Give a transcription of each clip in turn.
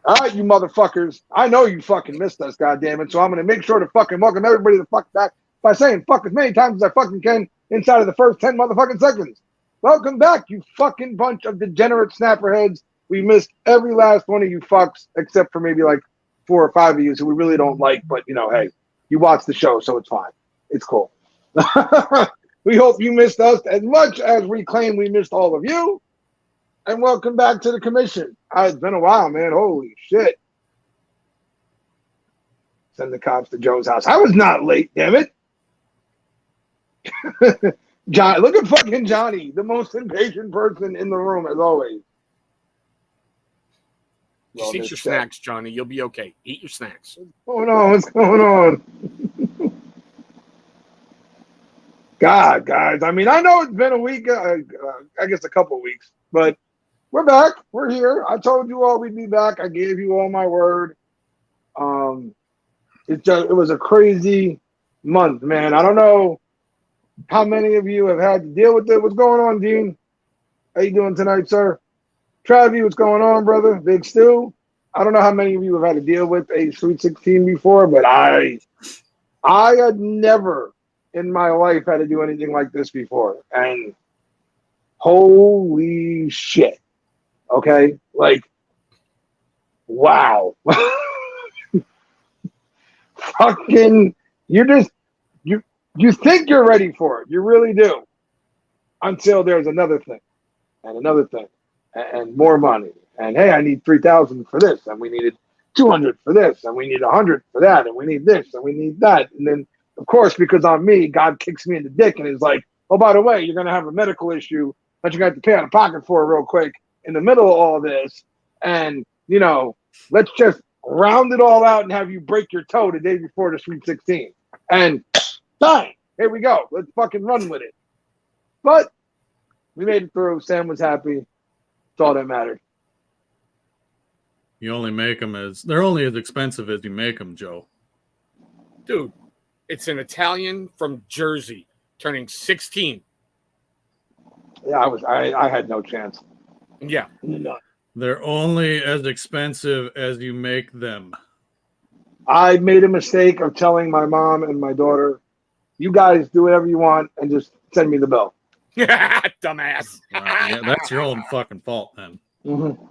All right, you motherfuckers. I know you fucking missed us, goddammit. So I'm going to make sure to fucking welcome everybody the fuck back by saying fuck as many times as I fucking can inside of the first 10 motherfucking seconds. Welcome back, you fucking bunch of degenerate snapperheads. We missed every last one of you fucks, except for maybe like 4 or 5 of you who we really don't like. But, you know, hey, you watch the show, so it's fine. It's cool. We hope you missed us as much as we claim we missed all of you. And welcome back to the commission. It's been a while, man. Holy shit. Send the cops to Joe's house. I was not late, damn it. John, look at fucking Johnny, the most impatient person in the room, as always. Just eat your snacks, Johnny. You'll be okay. Eat your snacks. What's going on? What's going on? God, guys. I mean, I know it's been a week, I guess a couple of weeks, but we're back. We're here. I told you all we'd be back. I gave you all my word. It was a crazy month, man. I don't know how many of you have had to deal with it. What's going on, Dean? How you doing tonight, sir? Travi, what's going on, brother? Big Stu. I don't know how many of you have had to deal with a Sweet 16 before, but I had never in my life had to do anything like this before. And holy shit. Okay? Like, wow. Fucking, you think you're ready for it. You really do. Until there's another thing and another thing and more money. And hey, I need 3,000 for this, and we needed 200 for this, and we need 100 for that, and we need this, and we need that. And then, of course, because I'm me, God kicks me in the dick and is like, oh, by the way, you're going to have a medical issue that you're going to have to pay out of pocket for real quick in the middle of all this. And, you know, let's just round it all out and have you break your toe the day before the Sweet 16. And bang, here we go. Let's fucking run with it. But we made it through. Sam was happy. That's all that mattered. You only make them they're only as expensive as you make them, Joe. Dude, it's an Italian from Jersey turning 16. Yeah, I had no chance. Yeah. No. They're only as expensive as you make them. I made a mistake of telling my mom and my daughter, you guys do whatever you want and just send me the bill. Dumbass. Yeah, that's your own fucking fault, then. Mm-hmm.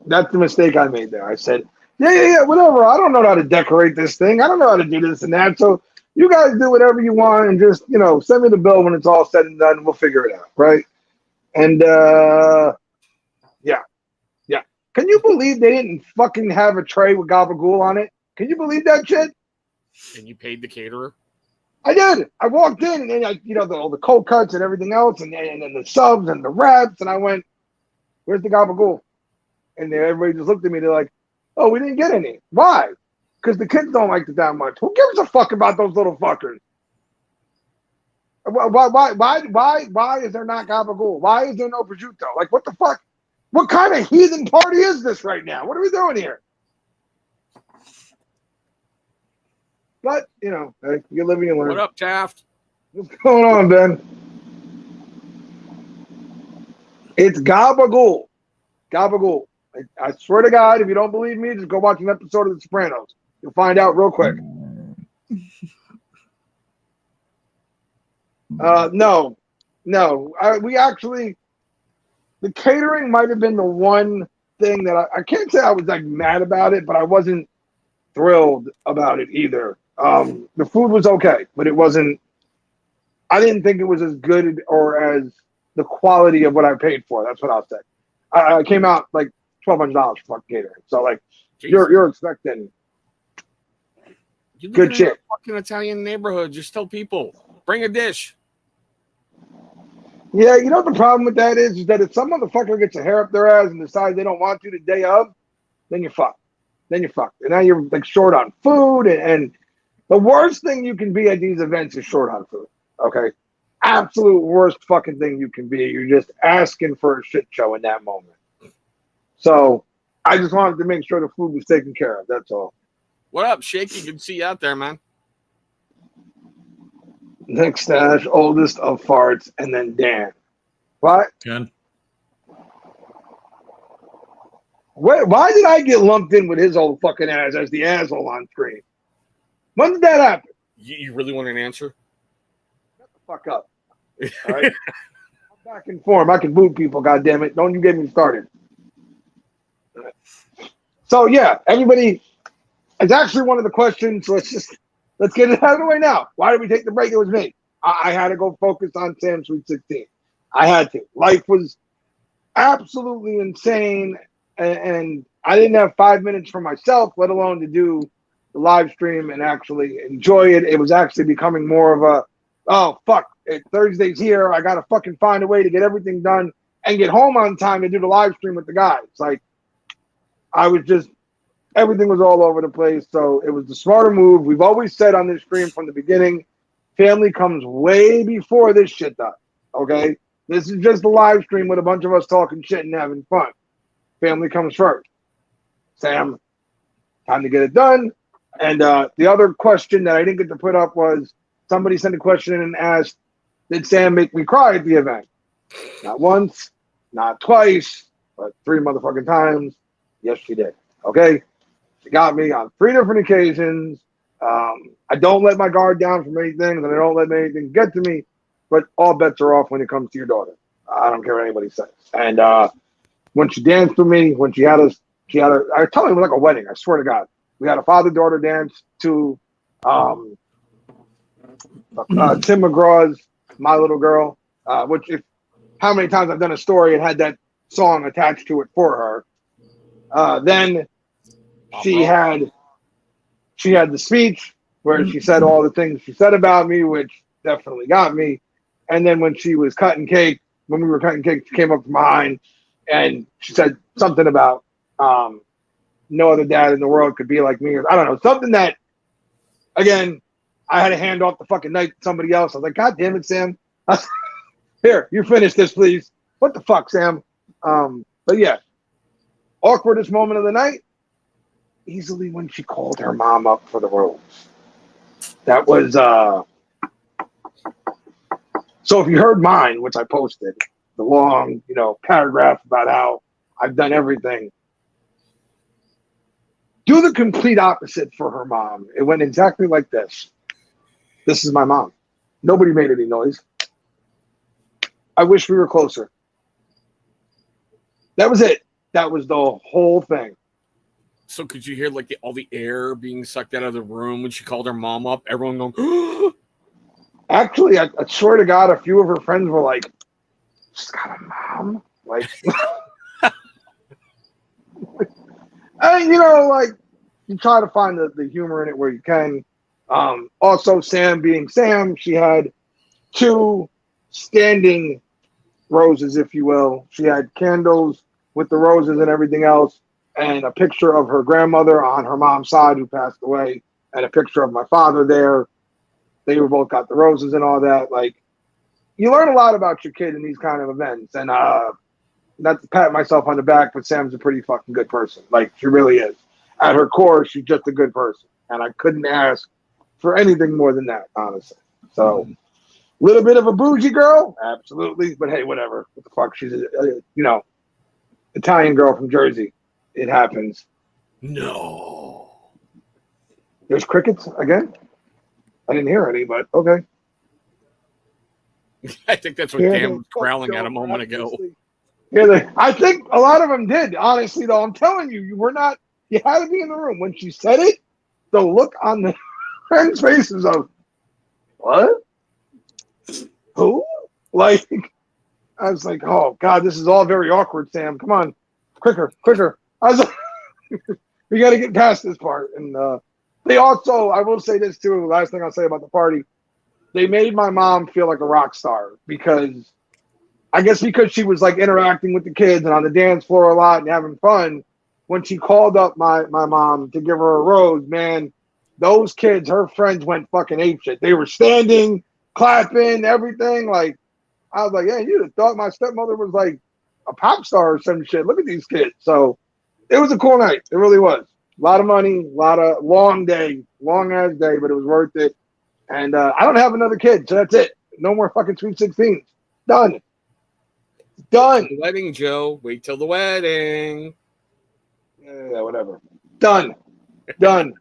That's the mistake I made there. I said, yeah, whatever. I don't know how to decorate this thing. I don't know how to do this and that. So you guys do whatever you want and just, you know, send me the bill when it's all said and done. And we'll figure it out, right? And, yeah. Can you believe they didn't fucking have a tray with gabagool on it? Can you believe that shit? And you paid the caterer? I did. I walked in and all the cold cuts and everything else and then the subs and the wraps. And I went, where's the gabagool? And everybody just looked at me. They're like, oh, we didn't get any. Why? Because the kids don't like it that much. Who gives a fuck about those little fuckers? Why is there not gabagool? Why is there no prosciutto? Like, what the fuck? What kind of heathen party is this right now? What are we doing here? But, you know, you're living and learning. What up, Taft? What's going on, Ben? It's gabagool. Gabagool. I swear to God, if you don't believe me, just go watch an episode of The Sopranos. You'll find out real quick. No. We actually, the catering might have been the one thing that I can't say I was like mad about it, but I wasn't thrilled about it either. The food was okay, but it wasn't, I didn't think it was as good or as the quality of what I paid for. That's what I'll say. I came out like $1,200 for fucking catering. So like, you're expecting good shit. Fucking Italian neighborhood. Just tell people, bring a dish. Yeah, you know what the problem with that is that if some motherfucker gets a hair up their ass and decides they don't want to the day of, then you're fucked. And now you're like short on food, and the worst thing you can be at these events is short on food. Okay, absolute worst fucking thing you can be. You're just asking for a shit show in that moment. So I just wanted to make sure the food was taken care of. That's all. What up, Shaky? Good to see you out there, man. Nick Stash, oldest of farts, and then Dan. What? Ken. Why did I get lumped in with his old fucking ass as the asshole on screen? When did that happen? You really want an answer? Shut the fuck up. All right. I'm back in form. I can boot people, goddammit. Don't you get me started. So yeah, everybody, it's actually one of the questions. So let's get it out of the way now. Why did we take the break? It was me. I had to go focus on Sam's Sweet 16. I had to. Life was absolutely insane, and I didn't have 5 minutes for myself, let alone to do the live stream and actually enjoy it. It was actually becoming more of a, oh fuck, Thursday's here. I gotta fucking find a way to get everything done and get home on time to do the live stream with the guys. Like, I was just, everything was all over the place. So it was the smarter move. We've always said on this stream from the beginning, family comes way before this shit does. Okay? This is just a live stream with a bunch of us talking shit and having fun. Family comes first. Sam, time to get it done. And the other question that I didn't get to put up was somebody sent a question in and asked, did Sam make me cry at the event? Not once, not twice, but 3 motherfucking times. Yes, she did. Okay? She got me on 3 different occasions. I don't let my guard down for many things, and I don't let anything get to me, but all bets are off when it comes to your daughter. I don't care what anybody says. And when she danced with me, when she had I tell you, it was like a wedding, I swear to God. We had a father-daughter dance to Tim McGraw's My Little Girl, which how many times I've done a story and had that song attached to it for her. Then she had the speech where she said all the things she said about me, which definitely got me. And then when she was cutting cake, when we were cutting cake, she came up from behind and she said something about no other dad in the world could be like me. Or I don't know, something that, again, I had to hand off the fucking night to somebody else. I was like, God damn it, Sam. Here, you finish this, please. What the fuck, Sam? But yeah, awkwardest moment of the night, easily when she called her mom up for the rose. That was, so if you heard mine, which I posted, the long, paragraph about how I've done everything, do the complete opposite for her mom. It went exactly like this. This is my mom. Nobody made any noise. I wish we were closer. That was it. That was the whole thing. So could you hear like all the air being sucked out of the room when she called her mom up? Everyone going, Actually, I swear to God, a few of her friends were like, she's got a mom? Like, like, you try to find the humor in it where you can. Also, Sam being Sam, she had 2 standing roses, if you will. She had candles with the roses and everything else, and a picture of her grandmother on her mom's side who passed away, and a picture of my father there. They were both got the roses and all that. Like, you learn a lot about your kid in these kind of events. And not to pat myself on the back, but Sam's a pretty fucking good person. Like, she really is. At her core, she's just a good person. And I couldn't ask for anything more than that, honestly. So, a little bit of a bougie girl? Absolutely. But hey, whatever. What the fuck? She's a, Italian girl from Jersey. It happens. no. There's crickets again? I didn't hear any, but okay. I think that's what Dan was growling at a moment ago. Yeah, I think a lot of them did. Honestly, though, I'm telling you, you had to be in the room. When she said it, the look on the friends' faces of, what? Who? Like, I was like, oh, God, this is all very awkward, Sam. Come on. Quicker. I was like, we got to get past this part. And they also, I will say this too, last thing I'll say about the party, they made my mom feel like a rock star because she was like interacting with the kids and on the dance floor a lot and having fun. When she called up my mom to give her a rose, man, those kids, her friends went fucking apeshit. They were standing, clapping, everything. Like, I was like, yeah, you'd have thought my stepmother was like a pop star or some shit. Look at these kids. So it was a cool night. It really was. A lot of money, a lot of long ass day, but it was worth it. And I don't have another kid, so that's it. No more fucking Sweet 16s. Done. The wedding, Joe. Wait till the wedding. Yeah, whatever. Done. Done.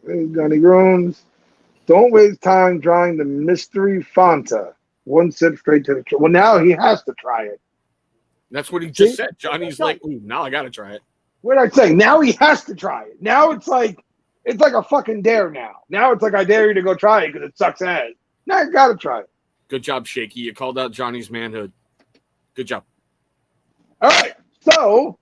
Gunny Groans. Don't waste time drawing the mystery Fanta. One sip straight to the. Well, now he has to try it. That's what he See? just said. Johnny's like, ooh, now I gotta try it. What did I say? Now he has to try it. Now it's like a fucking dare now. Now it's like I dare you to go try it because it sucks ass. Now you gotta try it. Good job, Shaky. You called out Johnny's manhood. Good job. All right. So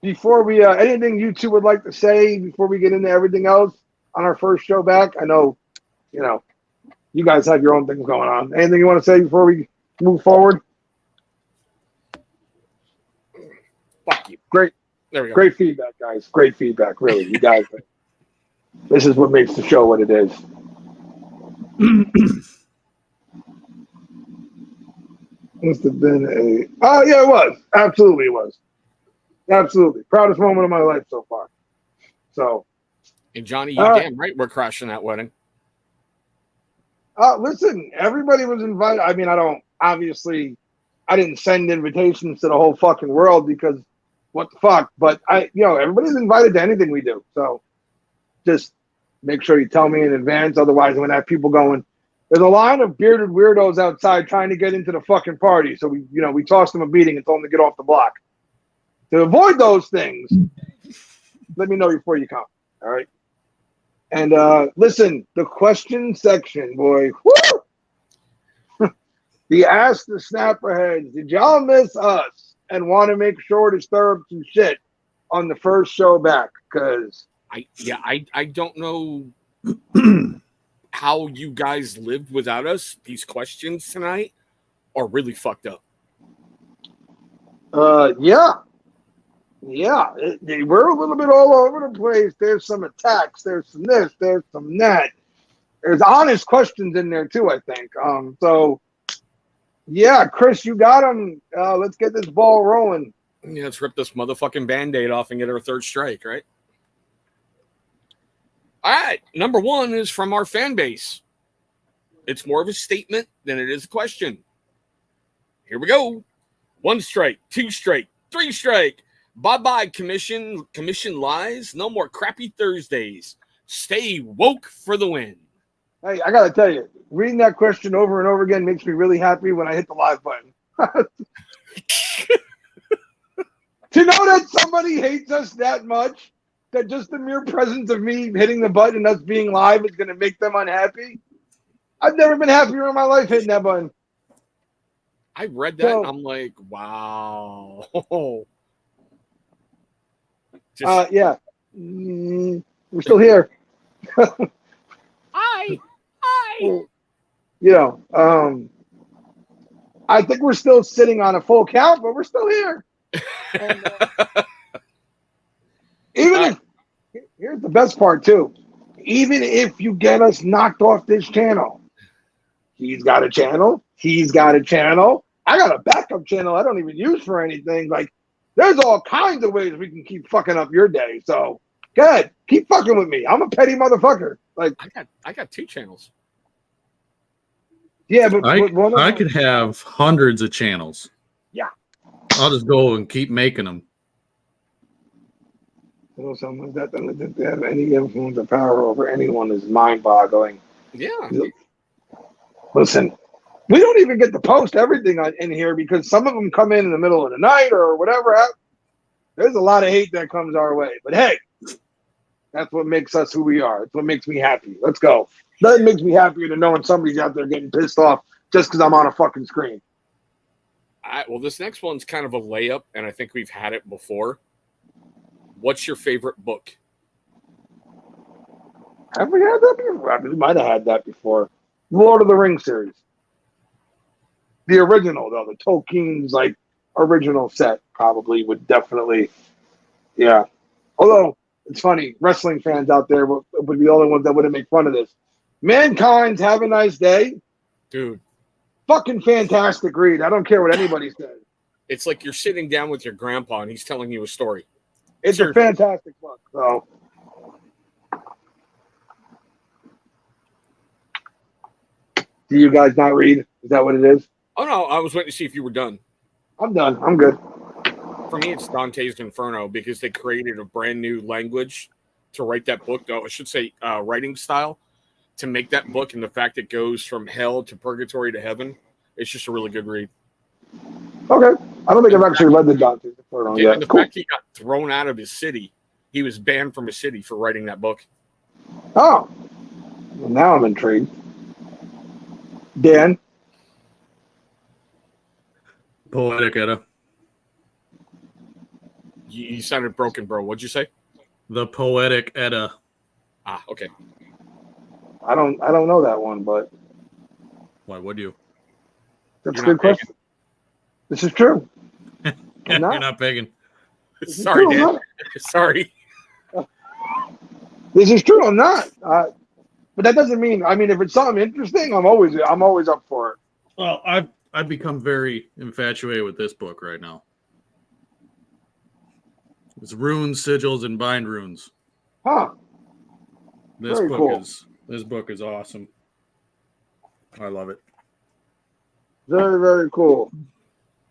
before we anything you two would like to say before we get into everything else on our first show back? I know, you guys have your own things going on. Anything you want to say before we move forward? Fuck you. Great. There we go. Great feedback, guys. Great feedback, really. You guys. This is what makes the show what it is. Must have been a. Oh yeah, it was. Absolutely, it was. Absolutely, proudest moment of my life so far. So. And Johnny, you damn right, we're crashing that wedding. Listen, everybody was invited. I mean, I didn't send invitations to the whole fucking world because what the fuck? But everybody's invited to anything we do. So just make sure you tell me in advance. Otherwise, I'm going to have people going, there's a line of bearded weirdos outside trying to get into the fucking party. So we tossed them a beating and told them to get off the block. To avoid those things, let me know before you come. All right. And listen, the question section, boy. Woo! The Ask the Snapperheads. Did y'all miss us and want to make sure to stir up some shit on the first show back? Because I don't know how you guys lived without us. These questions tonight are really fucked up. Yeah, they were a little bit all over the place. There's some attacks. There's some this. There's some that. There's honest questions in there too, I think. So, yeah, Chris, you got them. Let's get this ball rolling. Yeah, let's rip this motherfucking Band-Aid off and get our third strike, right? All right, number one is from our fan base. It's more of a statement than it is a question. Here we go. 1 strike, 2 strike, 3 strike. Bye-bye, commission. Commission lies. No more crappy Thursdays. Stay woke for the win. Hey, I got to tell you, reading that question over and over again makes me really happy when I hit the live button. To know that somebody hates us that much, that just the mere presence of me hitting the button and us being live is going to make them unhappy. I've never been happier in my life hitting that button. I read that and I'm like, wow. Yeah. We're still here. Hi. I think we're still sitting on a full count, but we're still here. And, here's the best part too. Even if you get us knocked off this channel, he's got a channel. He's got a channel. I got a backup channel I don't even use for anything. Like, there's all kinds of ways we can keep fucking up your day. So, go ahead, keep fucking with me. I'm a petty motherfucker. Like, I got 2 channels. Yeah, but I could have hundreds of channels. Yeah, I'll just go and keep making them. Something like that doesn't think they have any influence or power over anyone is mind-boggling. Yeah. Listen, we don't even get to post everything in here because some of them come in the middle of the night or whatever. There's a lot of hate that comes our way. But hey, that's what makes us who we are. It's what makes me happy. Let's go. Nothing makes me happier than knowing somebody's out there getting pissed off just because I'm on a fucking screen. Well, this next one's kind of a layup, and I think we've had it before. What's your favorite book? Have we had that before? We might have had that before. Lord of the Rings series. The original, though, the Tolkien's original set probably would definitely, yeah. Although it's funny, wrestling fans out there would be the only ones that wouldn't make fun of this. Mankind's Have a Nice Day, dude. Fucking fantastic read. I don't care what anybody says. It's like you're sitting down with your grandpa and he's telling you a story. It's a fantastic book. So. Do you guys not read? Is that what it is? Oh no, I was waiting to see if you were done. I'm done. I'm good. For me, it's Dante's Inferno because they created a brand new language to write that book. I should say writing style to make that book, and the fact it goes from hell to purgatory to heaven. It's just a really good read. Okay. I don't think I've actually read the Dante's Inferno Yeah, yet. and the Cool. fact he got thrown out of his city, he was banned from his city for writing that book. Oh. Well, now I'm intrigued. Dan? Poetic Edda. You sounded broken, bro. What'd you say? The Poetic Edda. Ah, okay. I don't know that one, but Why would you? that's a You're good not pagan. question. This is true. You're not. not pagan. This is Sorry, true, I'm Dan. not. Sorry. This is true. I'm not. But that doesn't mean. I mean, if it's something interesting, I'm always up for it. Well, I've become very infatuated with this book right now. It's runes, sigils, and bind runes. Huh? This Very book cool. this book is awesome. I love it. Very, very cool.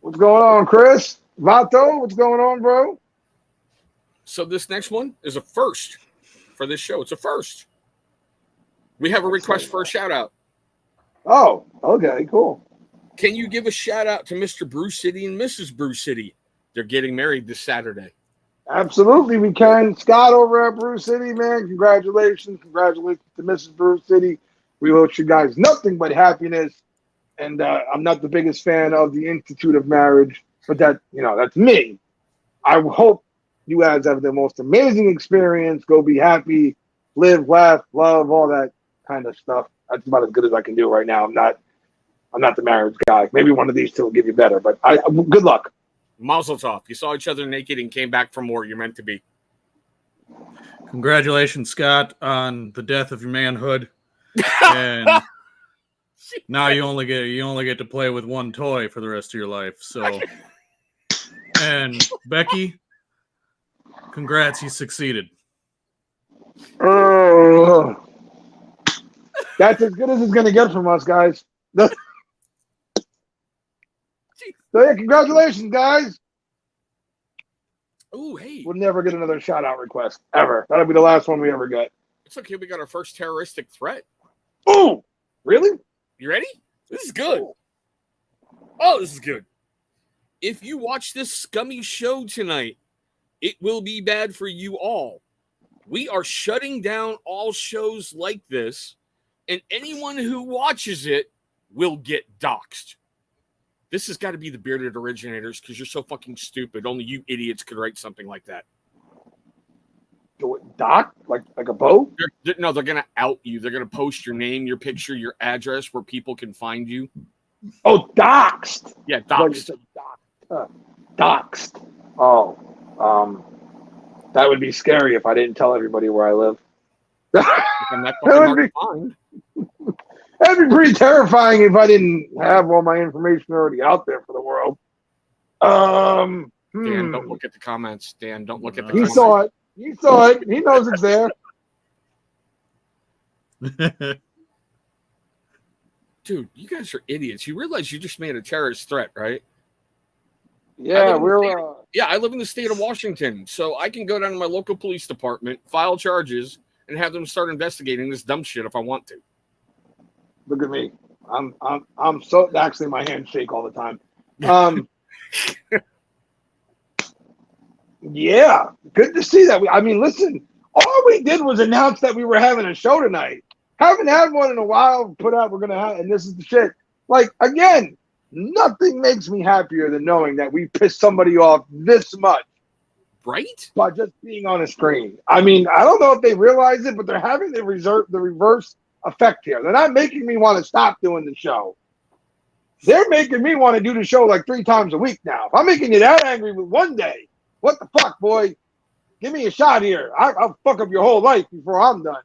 What's going on, Chris? Vato, what's going on, bro? So this next one is a first for this show. It's a first. We have a request for a shout out. Oh, okay, cool. Can you give a shout out to Mr. Brew City and Mrs. Brew City? They're getting married this Saturday. Absolutely, we can. Scott over at Brew City, man. Congratulations to Mrs. Brew City. We wish you guys nothing but happiness. And I'm not the biggest fan of the Institute of Marriage, but that's me. I hope you guys have the most amazing experience. Go be happy, live, laugh, love, all that kind of stuff. That's about as good as I can do right now. I'm not the marriage guy. Maybe one of these two will give you better, but good luck. Mazel tov. You saw each other naked and came back for more. You're meant to be. Congratulations, Scott, on the death of your manhood. And now you only get to play with one toy for the rest of your life. So, and Becky, congrats, you succeeded. Oh, that's as good as it's gonna get from us, guys. So yeah, congratulations, guys. Oh, hey. We'll never get another shout out request ever. That'll be the last one we ever get. It's okay. We got our first terroristic threat. Oh, really? You ready? This is good. Oh, this is good. If you watch this scummy show tonight, it will be bad for you all. We are shutting down all shows like this, and anyone who watches it will get doxxed. This has got to be the bearded originators because you're so fucking stupid. Only you idiots could write something like that. Doc? Like a boat? They're going to out you. They're going to post your name, your picture, your address where people can find you. Oh, doxed. Yeah, doxed. Doxed. Oh, that would be scary if I didn't tell everybody where I live. And that's fucking hard to find. That'd be pretty terrifying if I didn't have all my information already out there for the world. Dan, don't look at the comments. Dan, don't look at the comments. He saw it. He saw it. He knows it's there. Dude, you guys are idiots. You realize you just made a terrorist threat, right? Yeah, I live in the state of Washington, so I can go down to my local police department, file charges, and have them start investigating this dumb shit if I want to. Look at me. I'm so actually my hands shake all the time. Yeah, good to see that. I mean, listen, all we did was announce that we were having a show tonight. Haven't had one in a while. Put out, we're gonna have, and this is the shit. Like, again, nothing makes me happier than knowing that we pissed somebody off this much, right? By just being on a screen. I mean, I don't know if they realize it, but they're having the reverse effect here. They're not making me want to stop doing the show. They're making me want to do the show like 3 times a week now. If I'm making you that angry with one day, what the fuck, boy? Give me a shot here. I'll fuck up your whole life before I'm done.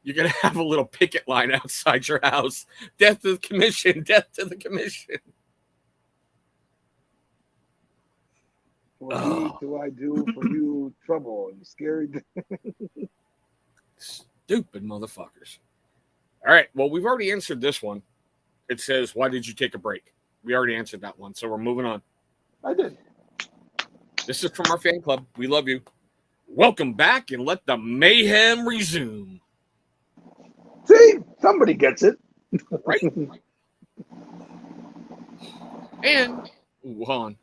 You're going to have a little picket line outside your house. Death to the commission. Death to the commission. What need do I do for you trouble? You scary? Stupid motherfuckers. All right. Well, we've already answered this one. it says, why did you take a break? We already answered that one, so we're moving on. I did. This is from our fan club. We love you. Welcome back and let the mayhem resume. See, somebody gets it. Right? And, hold on.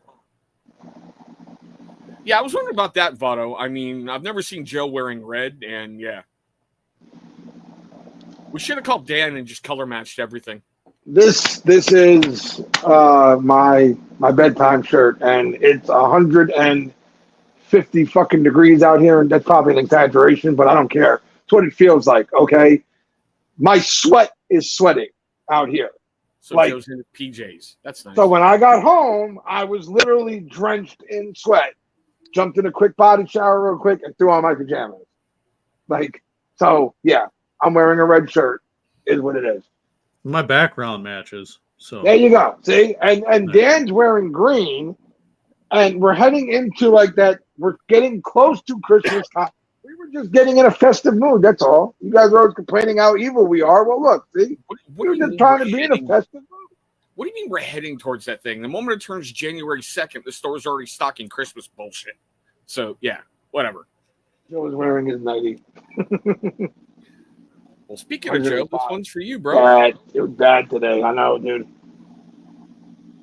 Yeah, I was wondering about that, Votto. I mean, I've never seen Joe wearing red, and yeah. We should have called Dan and just color matched everything. This is my bedtime shirt, and it's 150 fucking degrees out here, and that's probably an exaggeration, but I don't care. It's what it feels like, okay? My sweat is sweating out here. So like, Joe's in his PJs. That's nice. So when I got home, I was literally drenched in sweat. Jumped in a quick body shower real quick and threw on my pajamas. Like, so yeah, I'm wearing a red shirt is what it is. My background matches. So there you go. See? And Dan's wearing green, and we're heading into like that. We're getting close to Christmas time. We were just getting in a festive mood, that's all. You guys are always complaining how evil we are. Well, look, see? We're just trying to be in a festive mood. What do you mean we're heading towards that thing? The moment it turns January 2nd, the store's already stocking Christmas bullshit. So, yeah, whatever. Joe was wearing his nightie. Well, speaking of Joe, this one's for you, bro. Bad. It was bad today. I know, dude.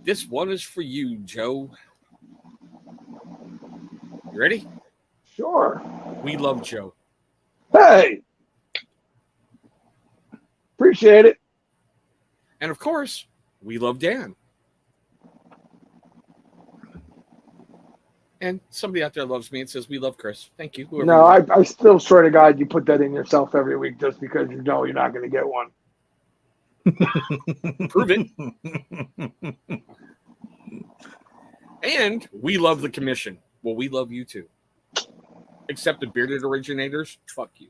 This one is for you, Joe. You ready? Sure. We love Joe. Hey. Appreciate it. And, of course, we love Dan. And somebody out there loves me and says, we love Chris. Thank you. No, I still swear to God, you put that in yourself every week just because you know you're not going to get one. Prove it. And we love the commission. Well, we love you too. Except the bearded originators, fuck you.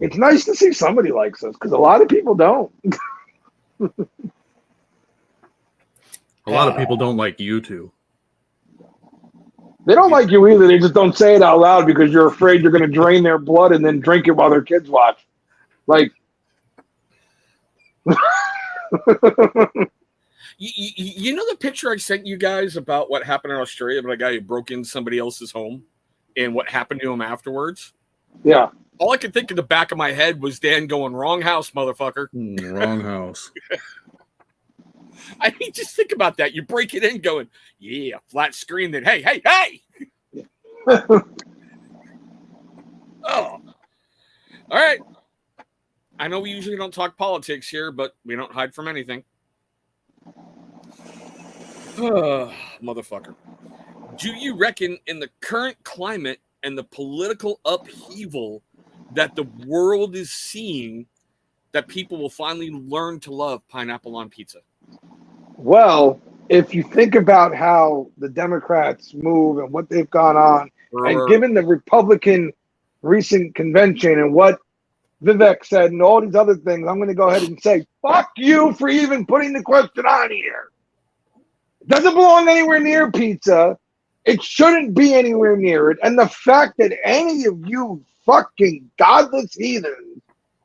It's nice to see somebody likes us because a lot of people don't. A lot of people don't like you two. They don't like you either. They just don't say it out loud because you're afraid you're going to drain their blood and then drink it while their kids watch. Like, you know the picture I sent you guys about what happened in Australia about a guy who broke in somebody else's home and what happened to him afterwards? Yeah. All I could think in the back of my head was Dan going, wrong house, motherfucker. Wrong house. I mean, just think about that. You break it in going, yeah, flat screen, then hey. Oh. All right. I know we usually don't talk politics here, but we don't hide from anything. Motherfucker. Do you reckon in the current climate and the political upheaval that the world is seeing that people will finally learn to love pineapple on pizza? Well, if you think about how the Democrats move and what they've gone on, and given the Republican recent convention and what Vivek said and all these other things, I'm going to go ahead and say, fuck you for even putting the question on here. It doesn't belong anywhere near pizza. It shouldn't be anywhere near it. And the fact that any of you fucking godless heathens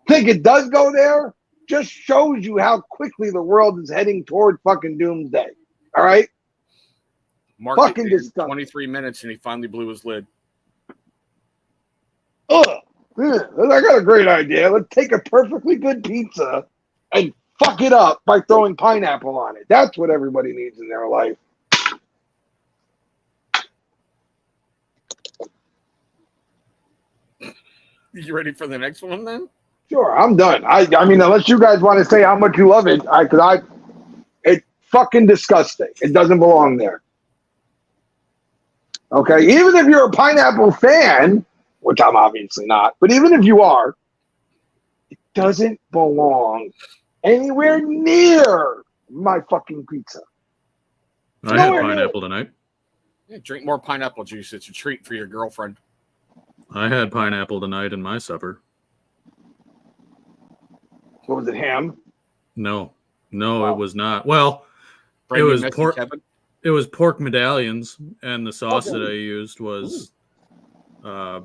think it does go there just shows you how quickly the world is heading toward fucking doomsday. All right? Mark fucking disgusting. 23 minutes and he finally blew his lid. Ugh. I got a great idea. Let's take a perfectly good pizza and fuck it up by throwing pineapple on it. That's what everybody needs in their life. You ready for the next one then? Sure, I'm done. I mean, unless you guys want to say how much you love it, it's fucking disgusting. It doesn't belong there. Okay, even if you're a pineapple fan, which I'm obviously not, but even if you are, it doesn't belong anywhere near my fucking pizza. I had pineapple tonight. Yeah, drink more pineapple juice. It's a treat for your girlfriend. I had pineapple tonight in my supper. What was it, ham? No, it was not. Well, it was pork. It was pork medallions, and the sauce that I used was, it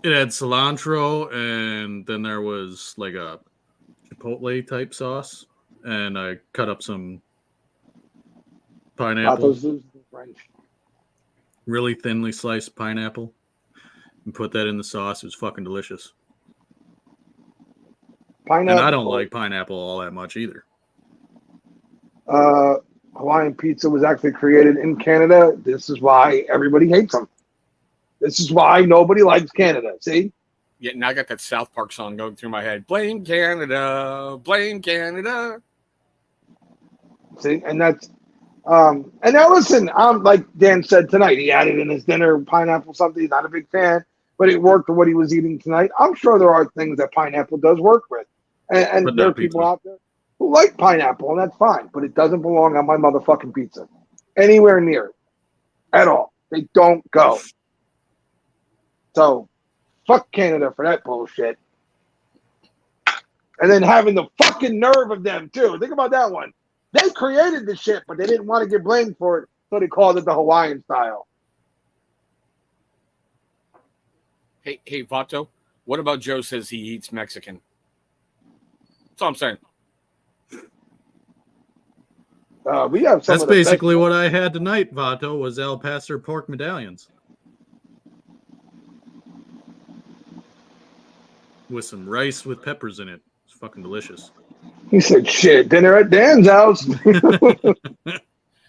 had cilantro, and then there was like a chipotle type sauce, and I cut up some pineapple, really thinly sliced pineapple, and put that in the sauce. It was fucking delicious. Pineapple. And I don't like pineapple all that much either. Hawaiian pizza was actually created in Canada. This is why everybody hates them. This is why nobody likes Canada. See? Yeah, now I got that South Park song going through my head. Blame Canada. Blame Canada. See? And that's and now listen, like Dan said tonight, he added in his dinner pineapple something. He's not a big fan, but it worked for what he was eating tonight. I'm sure there are things that pineapple does work with. And there are people out there who like pineapple, and that's fine, but it doesn't belong on my motherfucking pizza. Anywhere near it. At all. They don't go. So, fuck Canada for that bullshit. And then having the fucking nerve of them, too. Think about that one. They created the shit, but they didn't want to get blamed for it, so they called it the Hawaiian style. Hey, Vato, what about Joe says he eats Mexican? That's all I'm saying. We have some. That's basically what I had tonight, Vato, was El Pastor pork medallions. With some rice with peppers in it. It's fucking delicious. He said, shit, dinner at Dan's house.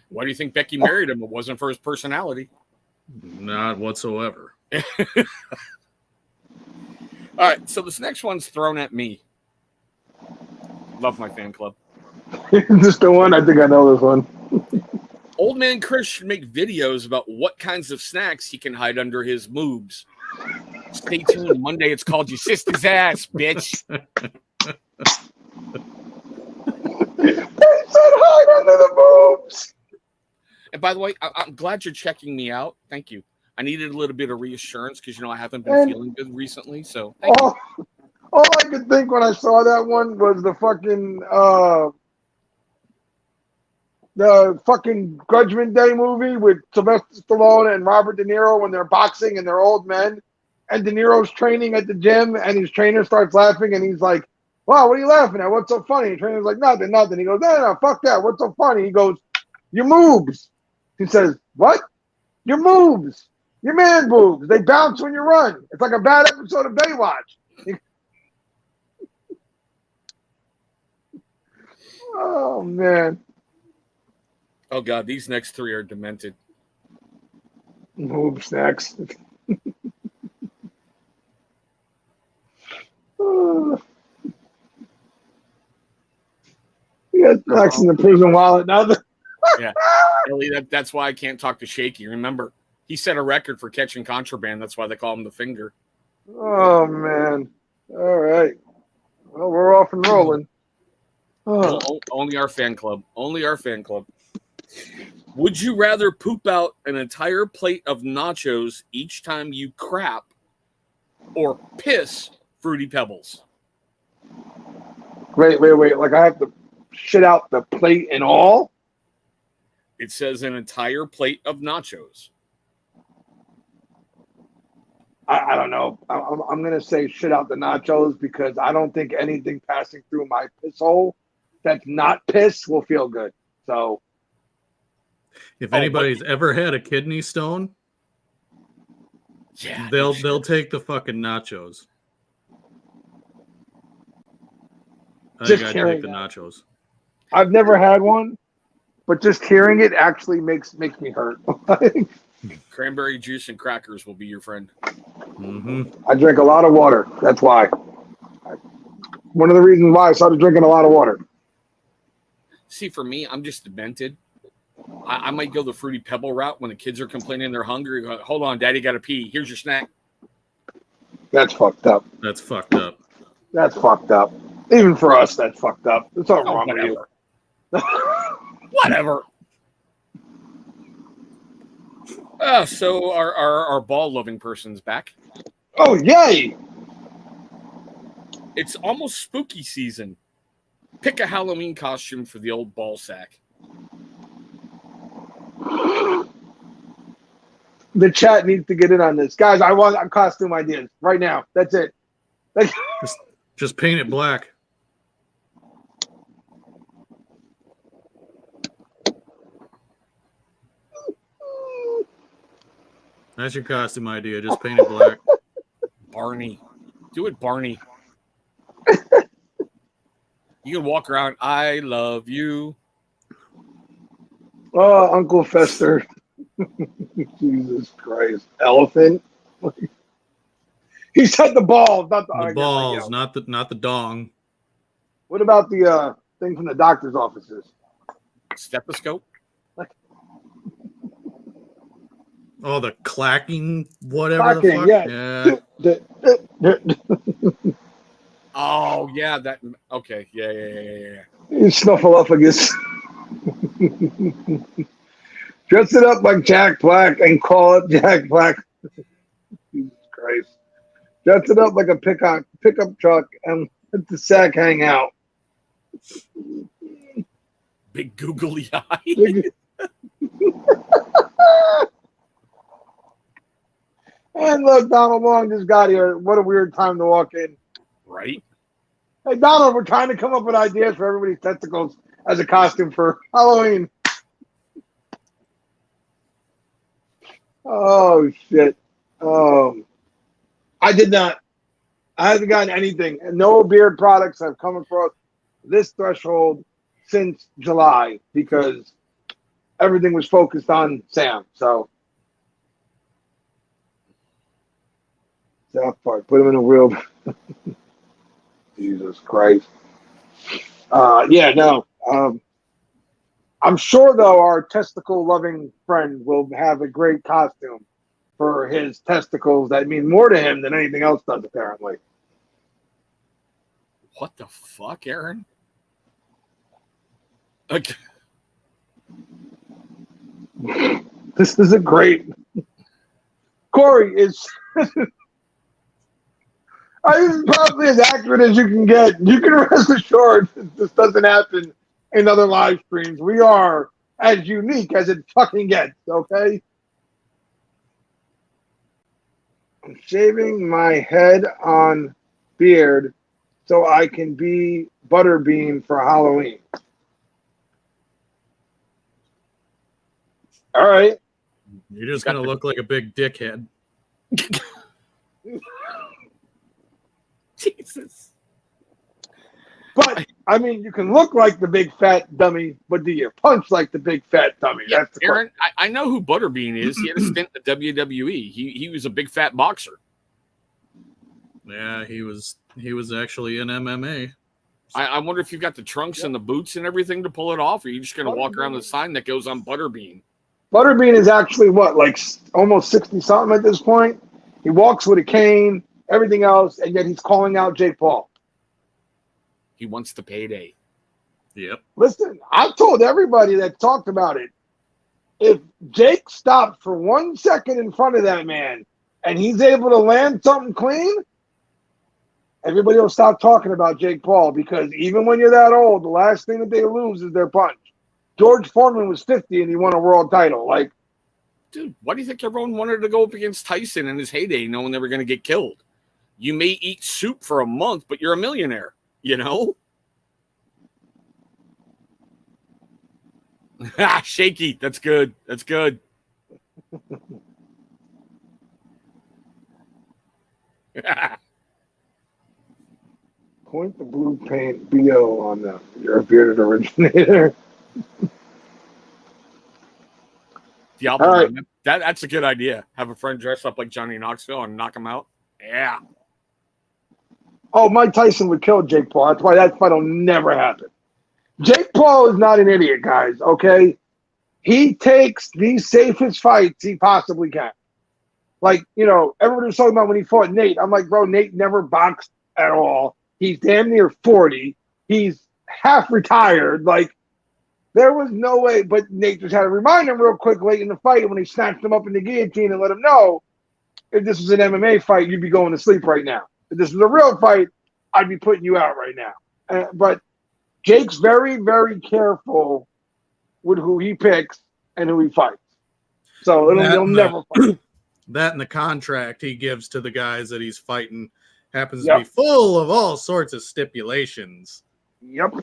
Why do you think Becky married him? It wasn't for his personality. Not whatsoever. All right, so this next one's thrown at me. Love my fan club. Is this the one? I think I know this one. Old man Chris should make videos about what kinds of snacks he can hide under his moobs. Stay tuned. Monday it's called Your Sister's Ass, bitch. They said hide under the boobs. And by the way, I'm glad you're checking me out. Thank you. I needed a little bit of reassurance because, I haven't been feeling good recently. So thank you. All I could think when I saw that one was the fucking Judgment Day movie with Sylvester Stallone and Robert De Niro when they're boxing and they're old men. And De Niro's training at the gym and his trainer starts laughing and he's like, wow, what are you laughing at? What's so funny? The trainer's like, nothing. He goes, no, fuck that. What's so funny? He goes, your moves. He says, what? Your moves. Your man boobs. They bounce when you run. It's like a bad episode of Baywatch. Oh, man. Oh, God, these next three are demented. Move snacks. You got snacks in the prison wallet now. Yeah, Ellie, that's why I can't talk to Shaky. Remember, he set a record for catching contraband. That's why they call him the Finger. Oh, man. All right. Well, we're off and rolling. Oh. Only our fan club. Only our fan club. Would you rather poop out an entire plate of nachos each time you crap or piss Fruity Pebbles? Wait. Like I have to shit out the plate and all? It says an entire plate of nachos. I don't know. I'm going to say shit out the nachos because I don't think anything passing through my piss hole that's not piss will feel good. So, if anybody's ever had a kidney stone, yeah, they'll take the fucking nachos. I think I'd take the nachos. I've never had one, but just hearing it actually makes me hurt. Cranberry juice and crackers will be your friend. Mm-hmm. I drink a lot of water. That's why. One of the reasons why I started drinking a lot of water. See, for me, I'm just demented. I might go the Fruity Pebble route when the kids are complaining they're hungry. Go, hold on, Daddy, got to pee. Here's your snack. That's fucked up. That's fucked up. That's fucked up. Even for us, that's fucked up. There's something wrong with you. Whatever. So our ball-loving person's back. Oh, yay! It's almost spooky season. Pick a Halloween costume for the old ball sack. The chat needs to get in on this. Guys, I want costume ideas right now. That's it. Just paint it black. That's your costume idea. Just paint it black. Barney. Do it, Barney. You can walk around, I love you. Oh, Uncle Fester. Jesus Christ. Elephant. He said the balls, not the The balls, not the dong. What about the thing from the doctor's offices? Stethoscope. Oh, the clacking, whatever Clacking, the fuck. yeah. Oh, yeah. That. Okay. Yeah. Snuffleupagus. Dress it up like Jack Black and call it Jack Black. Jesus Christ. Dress it up like a pickup truck and let the sack hang out. Big googly eye. And look, Donald Long just got here. What a weird time to walk in. Right? Hey, Donald, we're trying to come up with ideas for everybody's testicles as a costume for Halloween. Oh, shit. I haven't gotten anything. No beard products have come across this threshold since July because everything was focused on Sam. So, South Park, put him in a wheel. Jesus Christ. Yeah, no. I'm sure, though, our testicle-loving friend will have a great costume for his testicles that mean more to him than anything else does, apparently. What the fuck, Aaron? Okay. This is a great... Corey is... This is probably as accurate as you can get. You can rest assured this doesn't happen in other live streams. We are as unique as it fucking gets, okay? I'm shaving my head on beard so I can be Butterbean for Halloween. All right. You're just gonna look like a big dickhead. Jesus. But, I mean, you can look like the big fat dummy, but do you punch like the big fat dummy? Yeah, that's the Aaron, I know who Butterbean is. He had a stint in the WWE. He was a big fat boxer. Yeah, he was actually in MMA. I wonder if you've got the trunks and the boots and everything to pull it off, or are you just going to walk around with a sign that goes on Butterbean? Butterbean is actually, what, like almost 60-something at this point? He walks with a cane, everything else, and yet he's calling out Jake Paul. He wants the payday. Yep. Listen, I've told everybody that talked about it, if Jake stopped for 1 second in front of that man and he's able to land something clean, everybody will stop talking about Jake Paul, because even when you're that old, the last thing that they lose is their punch. George Foreman was 50 and he won a world title. Like, dude, why do you think everyone wanted to go up against Tyson in his heyday knowing they were going to get killed? You may eat soup for a month, but you're a millionaire, you know? Shaky. That's good. That's good. point the blue paint BO on them. You're a bearded originator. The album, All right. that's a good idea. Have a friend dress up like Johnny Knoxville and knock him out. Yeah. Oh, Mike Tyson would kill Jake Paul. That's why that fight will never happen. Jake Paul is not an idiot, guys, okay? He takes the safest fights he possibly can. Like, you know, everybody was talking about when he fought Nate. I'm like, bro, Nate never boxed at all. He's damn near 40. He's half retired. Like, there was no way. But Nate just had to remind him real quick late in the fight when he snatched him up in the guillotine and let him know, if this was an MMA fight, you'd be going to sleep right now. If this was a real fight, I'd be putting you out right now. But Jake's very, very careful with who he picks and who he fights. So he'll never fight. That and the contract he gives to the guys that he's fighting happens to be full of all sorts of stipulations. Yep.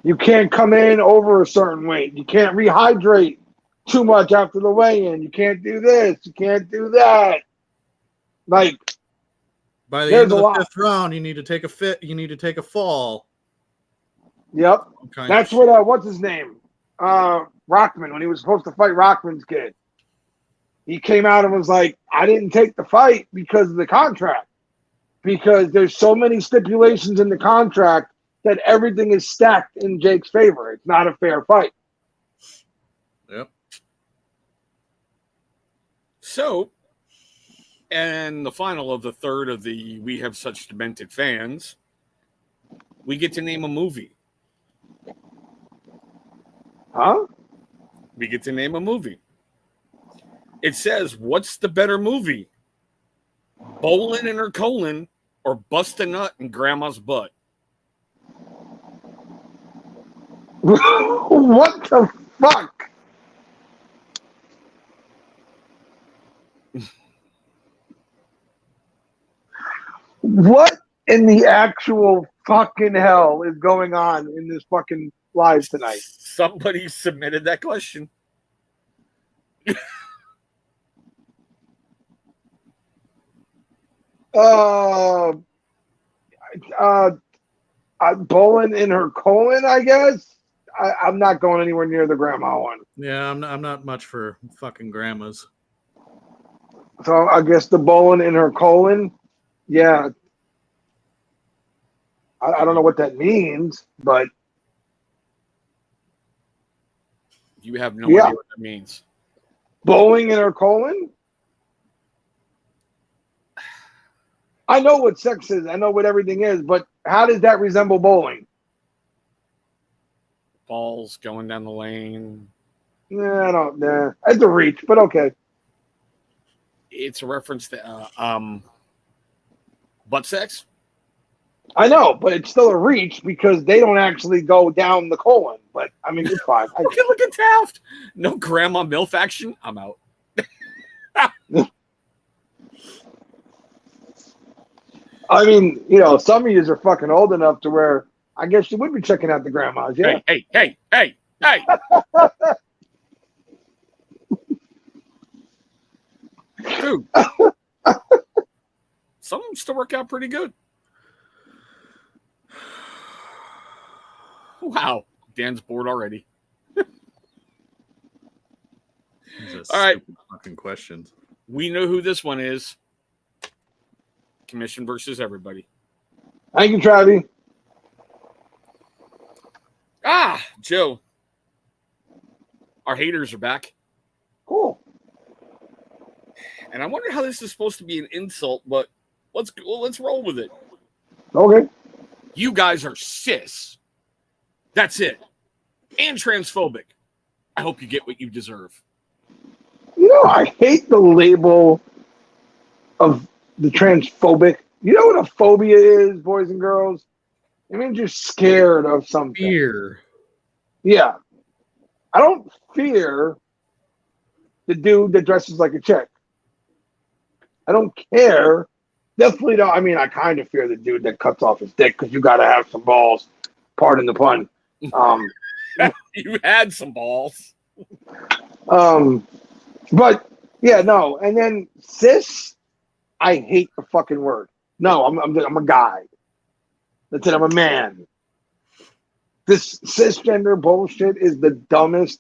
You can't come in over a certain weight. You can't rehydrate too much after the weigh-in. You can't do this. You can't do that. Like, by the there's end of a the lot. fifth round, you need to take a fit. You need to take a fall. Yep. All kinds That's of shit. what, what's his name? Rockman, when he was supposed to fight Rockman's kid. He came out and was like, I didn't take the fight because of the contract. Because there's so many stipulations in the contract that everything is stacked in Jake's favor. It's not a fair fight. Yep. So, and the final of the third of the We Have Such Demented Fans, we get to name a movie. Huh? We get to name a movie. It says, what's the better movie? Bowling in her colon or Bust a Nut in Grandma's butt? What the fuck? What in the actual fucking hell is going on in this fucking live tonight? Somebody submitted that question. Bowling in her colon, I guess. I'm not going anywhere near the grandma one. Yeah, I'm not much for fucking grandmas. So I guess the bowling in her colon. Yeah. I don't know what that means, but You have no Yeah. idea what that means. bowling in her colon? I know what sex is. I know what everything is, but how does that resemble bowling? Balls going down the lane. Nah, I don't. Nah, it's a reach, but okay. It's a reference to butt sex. I know, but it's still a reach because they don't actually go down the colon. But I mean, it's fine. Look at Taft. No grandma MILF action. I'm out. I mean, you know, some of you are fucking old enough to where I guess you would be checking out the grandmas. Yeah. Hey. Dude. Some of them still work out pretty good. Wow. Dan's bored already. All right. Fucking questions. We know who this one is. Commission versus everybody. Thank you, Travi. Joe. Our haters are back. Cool. And I wonder how this is supposed to be an insult, but let's roll with it. Okay. You guys are cis. That's it. And transphobic. I hope you get what you deserve. You know, I hate the label of the transphobic. You know what a phobia is, boys and girls? It means you're scared of something. Fear. Yeah. I don't fear the dude that dresses like a chick. I don't care. Definitely don't. I mean, I kind of fear the dude that cuts off his dick because you got to have some balls. Pardon the pun. You had some balls. But yeah, no. And then cis, I hate the fucking word. No, I'm a guy. That's it. I'm a man. This cisgender bullshit is the dumbest It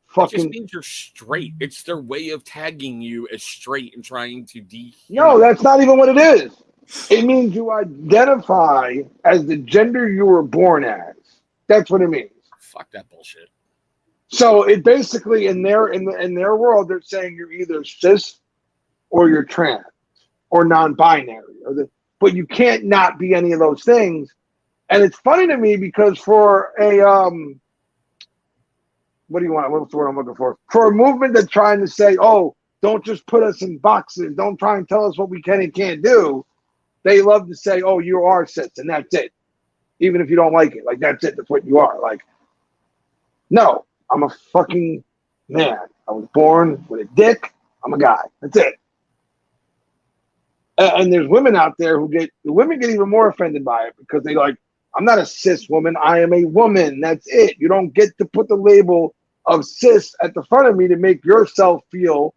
fucking. just means you're straight. It's their way of tagging you as straight and trying to No, that's not even what it is. It means you identify as the gender you were born as. That's what it means. Fuck that bullshit. So it basically in their world, they're saying you're either cis or you're trans or non-binary, but you can't not be any of those things. And it's funny to me because for a what do you want? What's the word I'm looking for? For a movement that's trying to say, oh, don't just put us in boxes. Don't try and tell us what we can and can't do. They love to say, oh, you are cis, and that's it. Even if you don't like it. Like, that's it. That's what you are. Like, no, I'm a fucking man. I was born with a dick. I'm a guy. That's it. And there's women out there the women get even more offended by it because they like, I'm not a cis woman. I am a woman. That's it. You don't get to put the label of cis at the front of me to make yourself feel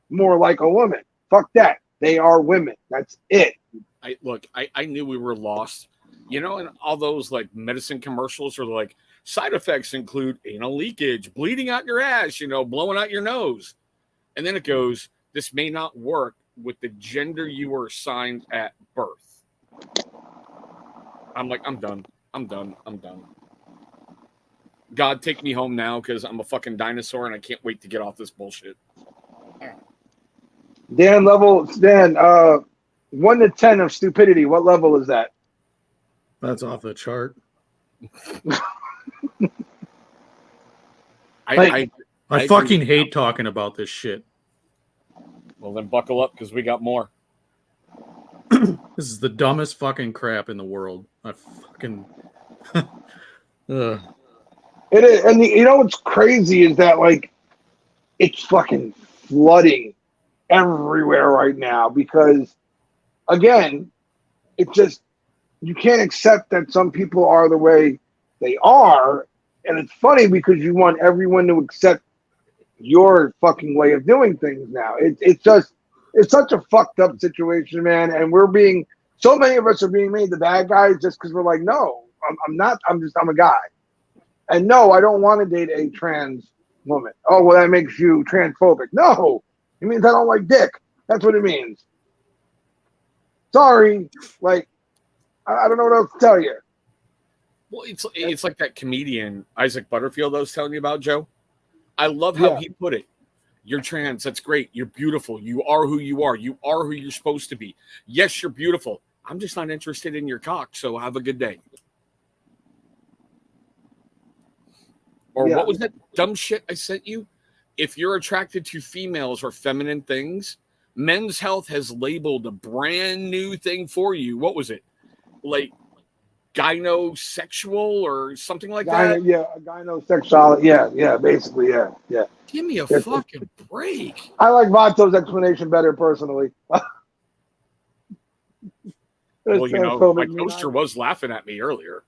more like a woman. Fuck that. They are women. That's it. I knew we were lost. You know, and all those like medicine commercials are like side effects include anal leakage, bleeding out your ass, you know, blowing out your nose. And then it goes, this may not work with the gender you were assigned at birth. I'm like, I'm done. God, take me home now because I'm a fucking dinosaur and I can't wait to get off this bullshit. Dan, 1 to 10 of stupidity. What level is that? That's off the chart. I fucking hate talking about this shit. Well, then buckle up because we got more. This is the dumbest fucking crap in the world. I fucking. It is, and you know what's crazy is that like it's fucking flooding everywhere right now because, again, it just you can't accept that some people are the way they are, and it's funny because you want everyone to accept your fucking way of doing things now. It's such a fucked up situation, man, and so many of us are being made the bad guys just because we're like, no, I'm not. I'm a guy. And no, I don't want to date a trans woman. Oh, well, that makes you transphobic. No, it means I don't like dick. That's what it means. Sorry. Like, I don't know what else to tell you. Well, it's like that comedian, Isaac Butterfield, I was telling you about, Joe. I love how he put it. You're trans. That's great. You're beautiful. You are who you are. You are who you're supposed to be. Yes, you're beautiful. I'm just not interested in your cock, so have a good day. Or what was that dumb shit I sent you? If you're attracted to females or feminine things, Men's Health has labeled a brand new thing for you. What was it? Like gynosexual or something like that? Yeah, a gynosexual. Yeah, basically, yeah. Give me a fucking break. I like Vato's explanation better, personally. Well, you know, my toaster was laughing at me earlier.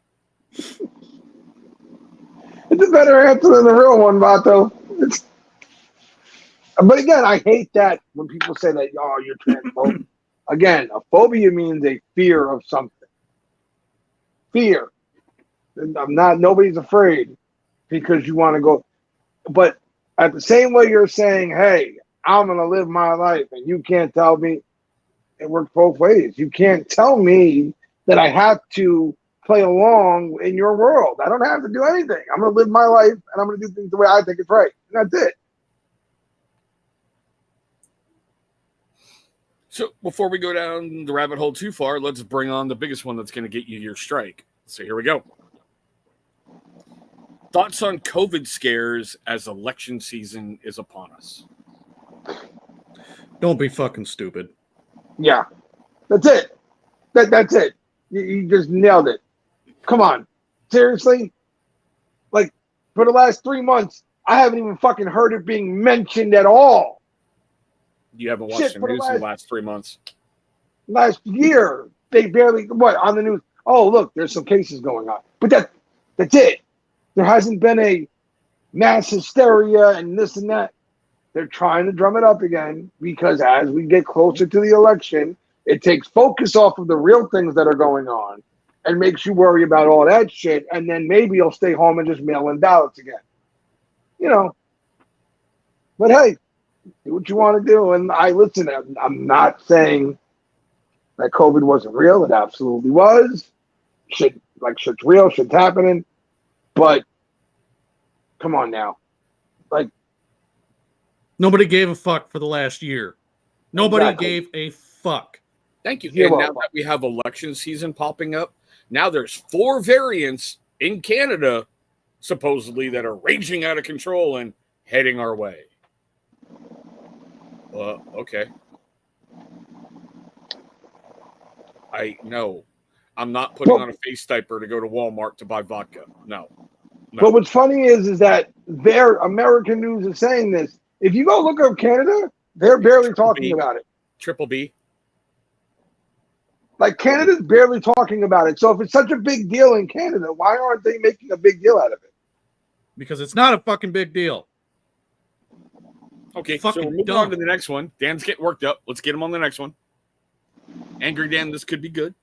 It's a better answer than the real one, Vato. But again, I hate that when people say that, oh, you're transphobic. Again, a phobia means a fear of something. Fear. Nobody's afraid because you want to go. But at the same way you're saying, hey, I'm going to live my life and you can't tell me, it works both ways. You can't tell me that I have to play along in your world. I don't have to do anything. I'm going to live my life and I'm going to do things the way I think it's right. And that's it. So before we go down the rabbit hole too far, let's bring on the biggest one that's going to get you your strike. So here we go. Thoughts on COVID scares as election season is upon us? Don't be fucking stupid. Yeah. That's it. That's it. You just nailed it. Come on. Seriously? Like, for the last 3 months, I haven't even fucking heard it being mentioned at all. You haven't watched the news in the last 3 months? Last year, they barely, on the news? Oh, look, there's some cases going on. But that's it. There hasn't been a mass hysteria and this and that. They're trying to drum it up again because as we get closer to the election, it takes focus off of the real things that are going on and makes you worry about all that shit. And then maybe you'll stay home and just mail in ballots again. You know. But hey, do what you want to do. And listen, I'm not saying that COVID wasn't real. It absolutely was. Shit's real, shit's happening. But come on now. Like, nobody gave a fuck for the last year. Nobody gave a fuck. Thank you. And now that we have election season popping up, now there's 4 variants in Canada, supposedly, that are raging out of control and heading our way. Okay. I'm not putting on a face diaper to go to Walmart to buy vodka. No. But what's funny is that their American news is saying this. If you go look up Canada, they're barely talking about it. Triple B. Like, Canada's barely talking about it. So if it's such a big deal in Canada, why aren't they making a big deal out of it? because it's not a fucking big deal. Okay, so we're moving on to the next one. Dan's getting worked up. Let's get him on the next one. Angry Dan, this could be good.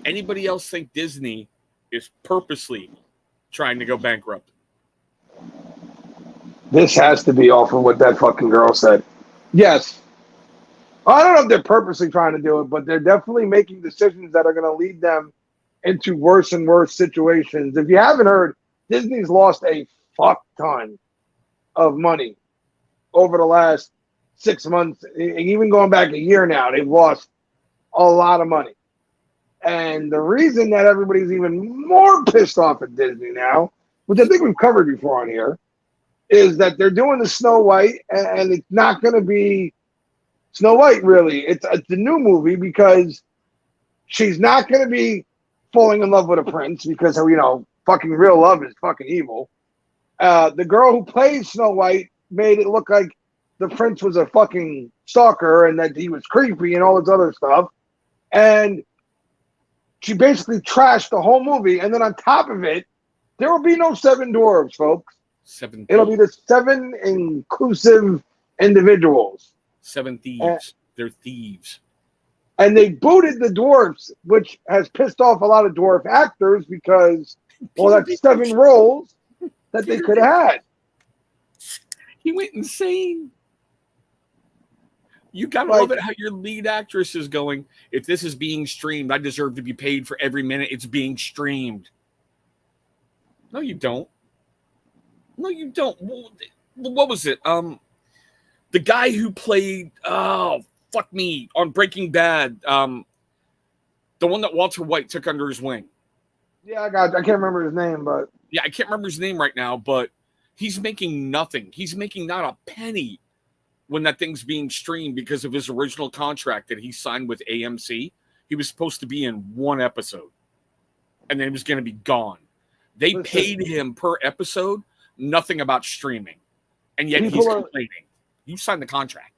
Anybody else think Disney is purposely trying to go bankrupt? This has to be off of what that fucking girl said. Yes. I don't know if they're purposely trying to do it, but they're definitely making decisions that are going to lead them into worse and worse situations. If you haven't heard, Disney's lost a fuck ton of money over the last 6 months, even going back a year now. They've lost a lot of money. And the reason that everybody's even more pissed off at Disney now, which I think we've covered before on here, is that they're doing the Snow White, and it's not going to be Snow White, really. It's a new movie because she's not going to be falling in love with a prince because, fucking real love is fucking evil. The girl who plays Snow White made it look like the prince was a fucking stalker and that he was creepy and all this other stuff. And she basically trashed the whole movie. And then on top of it, there will be no 7 dwarves, folks. 7 It'll be the 7 inclusive individuals. 7 thieves. They're thieves. And they booted the dwarfs, which has pissed off a lot of dwarf actors because, well, that's 7 roles that they could have had. He went insane. You gotta love it how your lead actress is going, if this is being streamed, I deserve to be paid for every minute it's being streamed. No, you don't. No, you don't. What was it? The guy who played on Breaking Bad, the one that Walter White took under his wing. Yeah, I can't remember his name, but yeah, I can't remember his name right now, but he's making nothing. He's making not a penny when that thing's being streamed because of his original contract that he signed with AMC. He was supposed to be in 1 episode, and then he was going to be gone. They paid him per episode, nothing about streaming, and yet he's complaining. You signed the contract.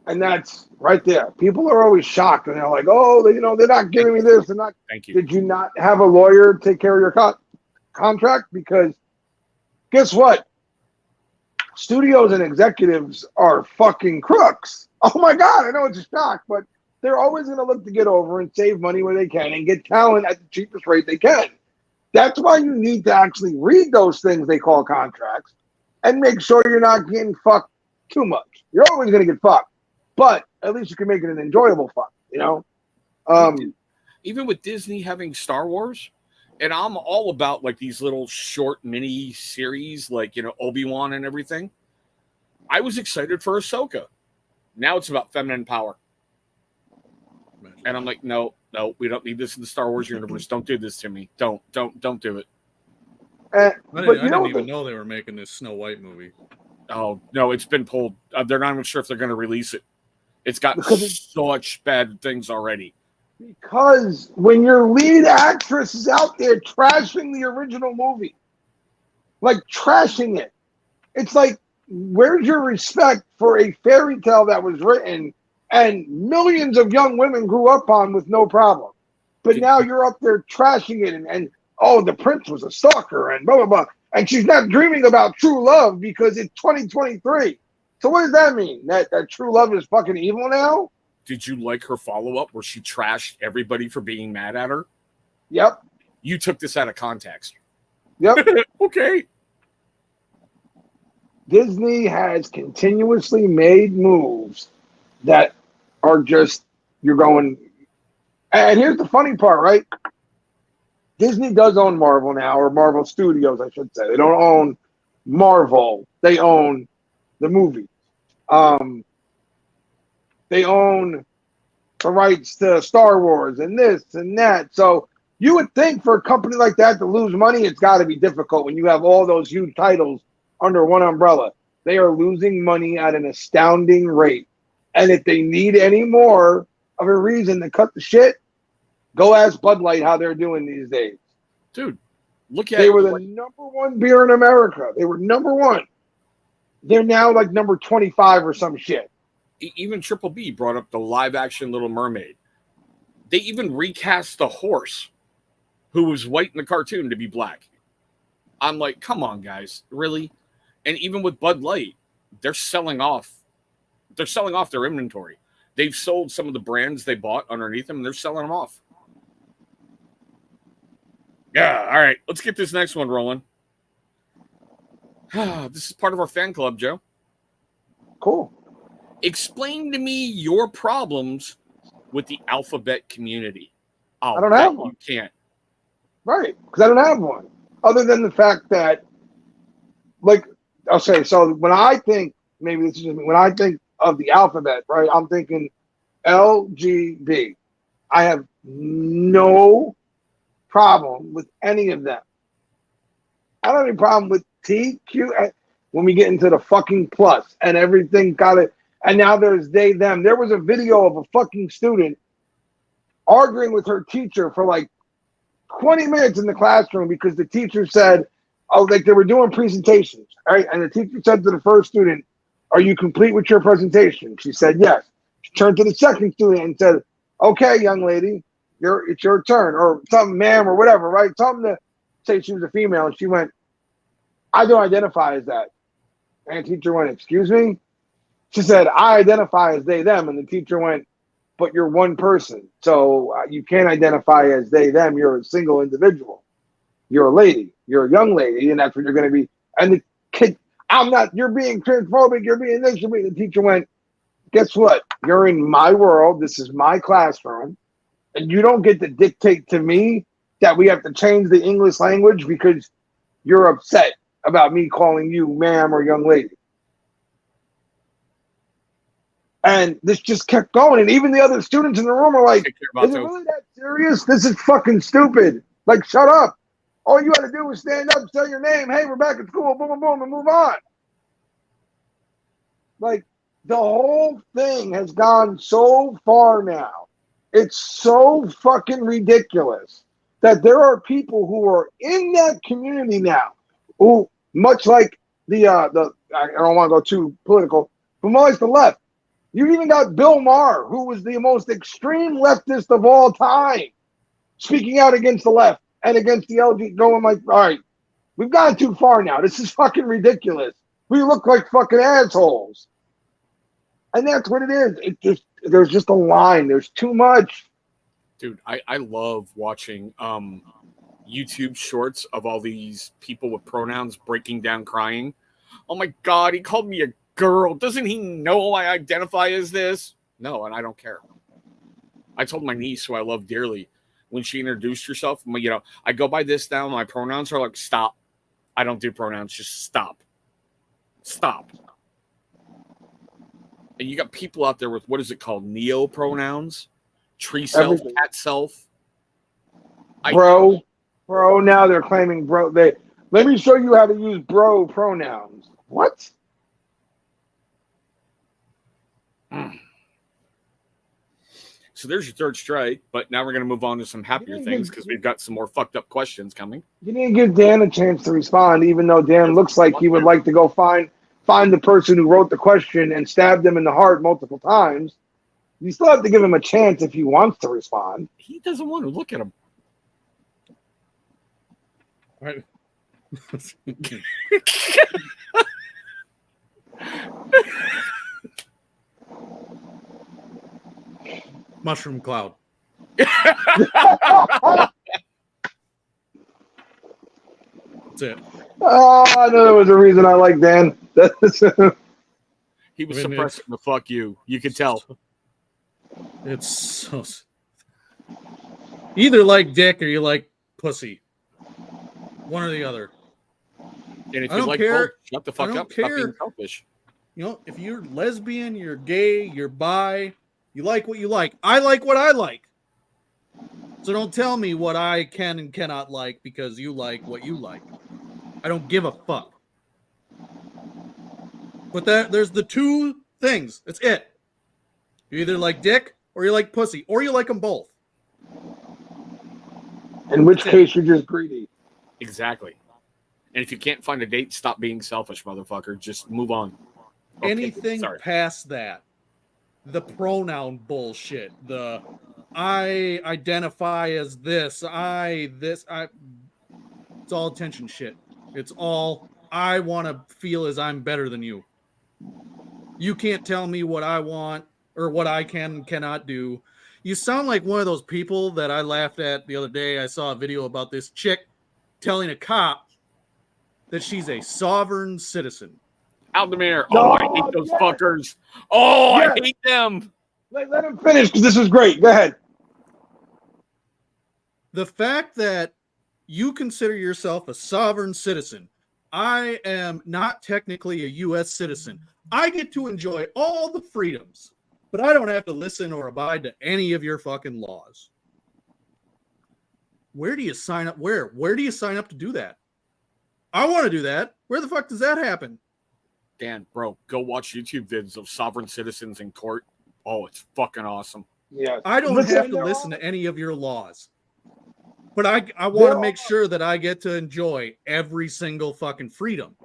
And that's right there. People are always shocked, and they're like, "Oh, they're not giving me this. They're not." Thank you. Did you not have a lawyer take care of your contract? Because guess what? Studios and executives are fucking crooks. Oh my God, I know it's a shock, but they're always going to look to get over and save money where they can and get talent at the cheapest rate they can. That's why you need to actually read those things they call contracts and make sure you're not getting fucked too much. You're always going to get fucked, but at least you can make it an enjoyable fuck, Even with Disney having Star Wars, and I'm all about like these little short mini series, like, Obi-Wan and everything. I was excited for Ahsoka. Now it's about feminine power. And I'm like, no, we don't need this in the Star Wars universe. Don't do this to me. Don't do it. I didn't even know they were making this Snow White movie. Oh, no, it's been pulled. They're not even sure if they're going to release it. It's got such bad things already. Because when your lead actress is out there trashing the original movie, like trashing it, it's like, where's your respect for a fairy tale that was written and millions of young women grew up on with no problem? But now you're up there trashing it and the prince was a stalker and blah, blah, blah. And she's not dreaming about true love because it's 2023. So what does that mean? That true love is fucking evil now? Did you like her follow-up where she trashed everybody for being mad at her? Yep. You took this out of context. Yep. Okay. Disney has continuously made moves that are just, you're going, and here's the funny part, right? Disney does own Marvel now, or Marvel Studios, I should say. They don't own Marvel. They own the movie. They own the rights to Star Wars and this and that. So you would think for a company like that to lose money, it's got to be difficult when you have all those huge titles under one umbrella. They are losing money at an astounding rate. And if they need any more of a reason to cut the shit, go ask Bud Light how they're doing these days. Dude, look at They were the number 1 beer in America. They were number 1. They're now like number 25 or some shit. Even Triple B brought up the live-action Little Mermaid. They even recast the horse who was white in the cartoon to be black. I'm like, come on, guys, really? And even with Bud Light, they're selling off. They're selling off their inventory. They've sold some of the brands they bought underneath them, and they're selling them off. Yeah, all right. Let's get this next one rolling. This is part of our fan club, Joe. Cool. Explain to me your problems with the alphabet community. I don't have one. You can't. Right, because I don't have one. Other than the fact that, like, I'll say, so when I think, maybe this is just me, when I think of the alphabet, right, I'm thinking LGB. I have no problem with any of them. I don't have any problem with TQ when we get into the fucking plus and everything got it. And now there's they, them. There was a video of a fucking student arguing with her teacher for like 20 minutes in the classroom because the teacher said, oh, like they were doing presentations, right? And the teacher said to the first student, are you complete with your presentation? She said, yes. She turned to the second student and said, okay, young lady, it's your turn, or something, ma'am, or whatever, right? Something to say she was a female. And she went, I don't identify as that. And the teacher went, excuse me? She said, I identify as they, them. And the teacher went, but you're one person. So you can't identify as they, them. You're a single individual. You're a lady. You're a young lady. And that's what you're going to be. And the kid, I'm not, you're being transphobic. You're being this. You're being, the teacher went, guess what? You're in my world. This is my classroom. And you don't get to dictate to me that we have to change the English language because you're upset about me calling you ma'am or young lady. And this just kept going. And even the other students in the room are like, is it really that serious? This is fucking stupid. Like, shut up. All you had to do was stand up, say your name. Hey, we're back at school. Boom, boom, boom, and move on. Like, the whole thing has gone so far now. It's so fucking ridiculous that there are people who are in that community now who, much like the I don't want to go too political, but much like the left, you even got Bill Maher, who was the most extreme leftist of all time, speaking out against the left and against the LG, going like, all right, we've gone too far now. This is fucking ridiculous. We look like fucking assholes. And that's what it is. There's just a line. There's too much. Dude, I love watching YouTube shorts of all these people with pronouns breaking down crying. Oh my God, he called me a girl. Doesn't he know I identify as this? No, and I don't care. I told my niece, who I love dearly, when she introduced herself, you know, I go by this now. My pronouns are like, stop. I don't do pronouns. Just stop. Stop. And you got people out there with, what is it called? Neo pronouns? Tree self, Everything. cat self. Bro, now they're claiming bro. Let me show you how to use bro pronouns. What? So there's your third strike, but now we're going to move on to some happier things because we've got some more fucked up questions coming. You didn't give Dan a chance to respond, even though Dan looks like he would like to go find the person who wrote the question and stab them in the heart multiple times. You still have to give him a chance if he wants to respond. He doesn't want to look at him. All right. Mushroom cloud. That's it. Oh, I know there was a reason I like Dan. He was suppressing the fuck you. You could tell. It's so... Either like dick or you like pussy. One or the other. And if you like both, shut the fuck up. Stop being selfish. You know, if you're lesbian, you're gay, you're bi, you like what you like. I like what I like. So don't tell me what I can and cannot like because you like what you like. I don't give a fuck. But there's the two things. That's it. You either like dick or you like pussy or you like them both. In which case, you're just greedy. Exactly. And if you can't find a date, stop being selfish, motherfucker. Just move on. Okay, anything past that, the pronoun bullshit, the I identify as this. It's all attention shit. It's all I want to feel as I'm better than you. You can't tell me what I want or what I can and cannot do. You sound like one of those people that I laughed at the other day. I saw a video about this chick telling a cop that she's a sovereign citizen. Aldemir. No, Oh, I hate those yes. fuckers. Oh, Yes. I hate them. Let him finish because this was great. Go ahead. The fact that you consider yourself a sovereign citizen, I am not technically a U.S. citizen. I get to enjoy all the freedoms, but I don't have to listen or abide to any of your fucking laws. Where do you sign up? Where do you sign up to do that? I want to do that. Where the fuck does that happen? Dan, bro, go watch YouTube vids of sovereign citizens in court. Oh, it's fucking awesome. Yeah. I don't have to listen to any of your laws. But I want to make sure that I get to enjoy every single fucking freedom.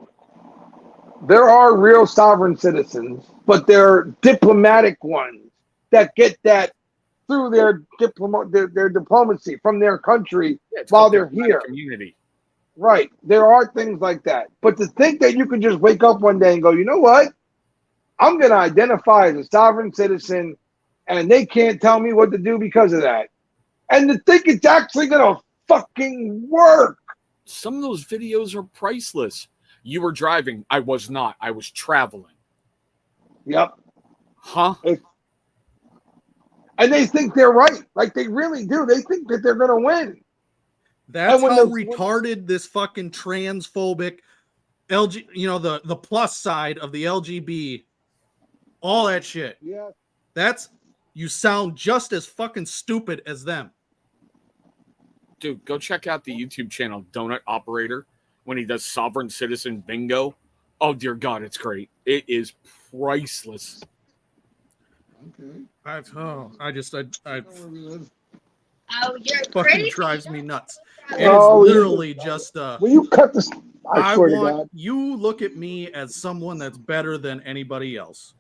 There are real sovereign citizens, but they're diplomatic ones that get that through their diplomacy from their country while they're here. Community. Right. There are things like that. But to think that you can just wake up one day and go, you know what? I'm going to identify as a sovereign citizen and they can't tell me what to do because of that. And to think it's actually going to fucking work. Some of those videos are priceless. You were driving. I was not. I was traveling. Yep. Huh? And they think they're right. Like they really do. They think that they're going to win. That's how retarded this fucking transphobic LG, the plus side of the LGB, all that shit. Yeah. You sound just as fucking stupid as them. Dude, go check out the YouTube channel Donut Operator when he does Sovereign Citizen Bingo. Oh dear God, it's great. It is priceless. Okay. You're fucking drives me nuts. It is literally just will you cut this? I swear to God. You look at me as someone that's better than anybody else.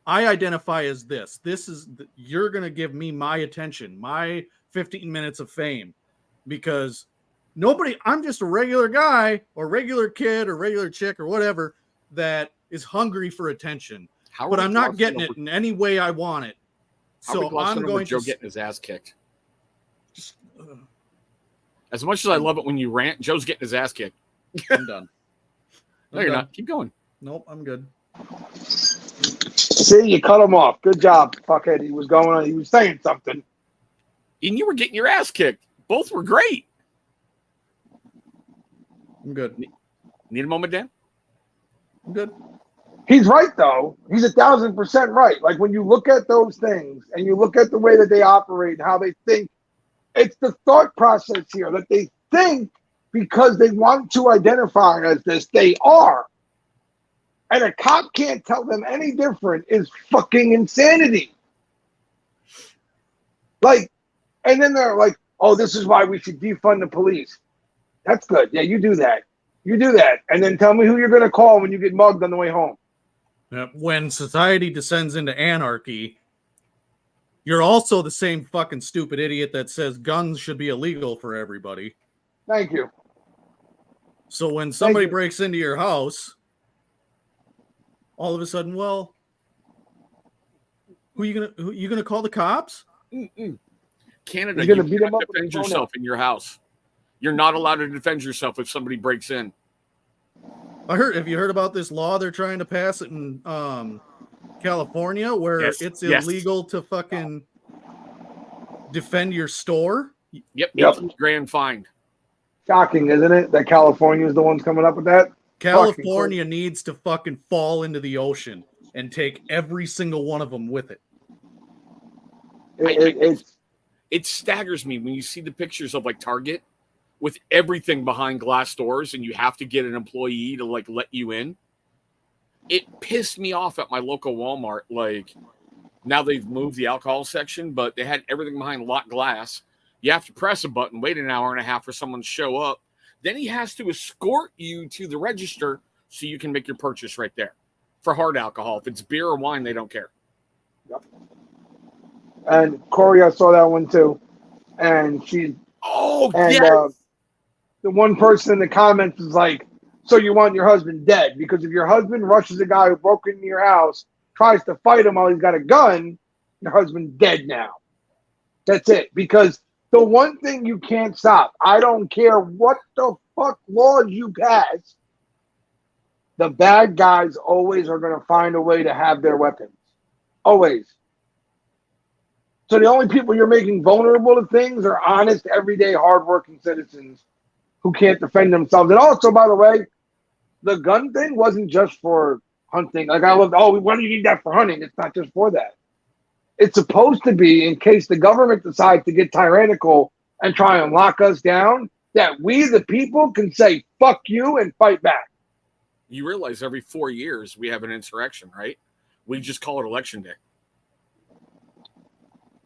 I identify as this. You're going to give me my attention, my 15 minutes of fame, because I'm just a regular guy or regular kid or regular chick or whatever that is hungry for attention, but I'm not getting it in any way I want it. So I'm going to getting his ass kicked. As much as I love it when you rant, Joe's getting his ass kicked. I'm done. No, you're not. Keep going. Nope, I'm good. See, you cut him off. Good job, fuckhead. He was saying something. And you were getting your ass kicked. Both were great. I'm good. Need a moment, Dan? I'm good. He's right, though. He's 1,000% right. Like, when you look at those things and you look at the way that they operate and how they think, it's the thought process here that they think because they want to identify as this, they are. And a cop can't tell them any different is fucking insanity. Like, and then they're like, oh, this is why we should defund the police. That's good. Yeah, you do that. You do that. And then tell me who you're going to call when you get mugged on the way home. When society descends into anarchy, you're also the same fucking stupid idiot that says guns should be illegal for everybody. Thank you. So when somebody breaks into your house, all of a sudden, well, who you gonna call the cops? Canada, you cannot defend yourself in your house. You're not allowed to defend yourself if somebody breaks in. Have you heard about this law they're trying to pass it in California where it's illegal to fucking defend your store? Yep. $18,000 fine. Shocking, isn't it? That California is the ones coming up with that? California needs to fucking fall into the ocean and take every single one of them with it. It staggers me when you see the pictures of like Target with everything behind glass doors and you have to get an employee to like let you in. It pissed me off at my local Walmart. Like, now they've moved the alcohol section, but they had everything behind locked glass. You have to press a button, wait an hour and a half for someone to show up. Then he has to escort you to the register so you can make your purchase right there for hard alcohol. If it's beer or wine, they don't care. Yep. And Corey, I saw that one too. And Oh, and yes. the one person in the comments is like, so you want your husband dead? Because if your husband rushes a guy who broke into your house, tries to fight him while he's got a gun, your husband's dead now. That's it. Because the one thing you can't stop, I don't care what the fuck laws you pass, the bad guys always are going to find a way to have their weapons. Always. So the only people you're making vulnerable to things are honest, everyday, hardworking citizens who can't defend themselves. And also, by the way, the gun thing wasn't just for hunting. Like I looked, oh, why do you need that for hunting? It's not just for that. It's supposed to be in case the government decides to get tyrannical and try and lock us down, that we, the people, can say, fuck you and fight back. You realize every 4 years we have an insurrection, right? We just call it election day.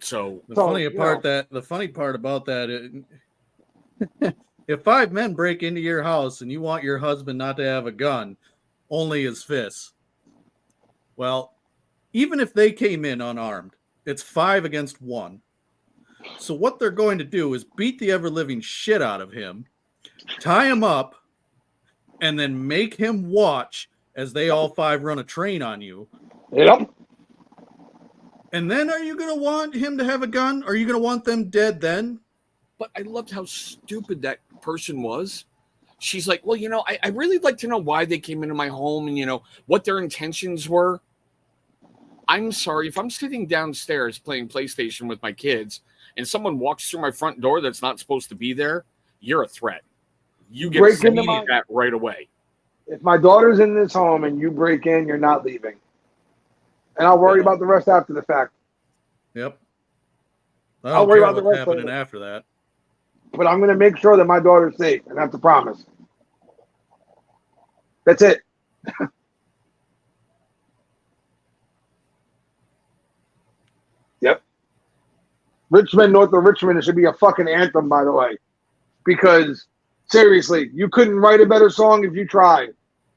So the funny part about that, if 5 men break into your house and you want your husband not to have a gun, only his fists. Well, even if they came in unarmed, it's 5 against 1. So what they're going to do is beat the ever-living shit out of him, tie him up, and then make him watch as they all 5 run a train on you. Yep. And then are you going to want him to have a gun? Are you going to want them dead then? But I loved how stupid that person was. She's like, well, I really like to know why they came into my home and, what their intentions were. I'm sorry, if I'm sitting downstairs playing PlayStation with my kids and someone walks through my front door that's not supposed to be there, you're a threat. You get that right away. If my daughter's in this home and you break in, you're not leaving. And I'll worry about the rest after the fact. Yep. I'll worry about the rest happening after that. But I'm going to make sure that my daughter's safe, and that's a promise. That's it. Yep. Richmond, north of Richmond, it should be a fucking anthem, by the way. Because, seriously, you couldn't write a better song if you tried.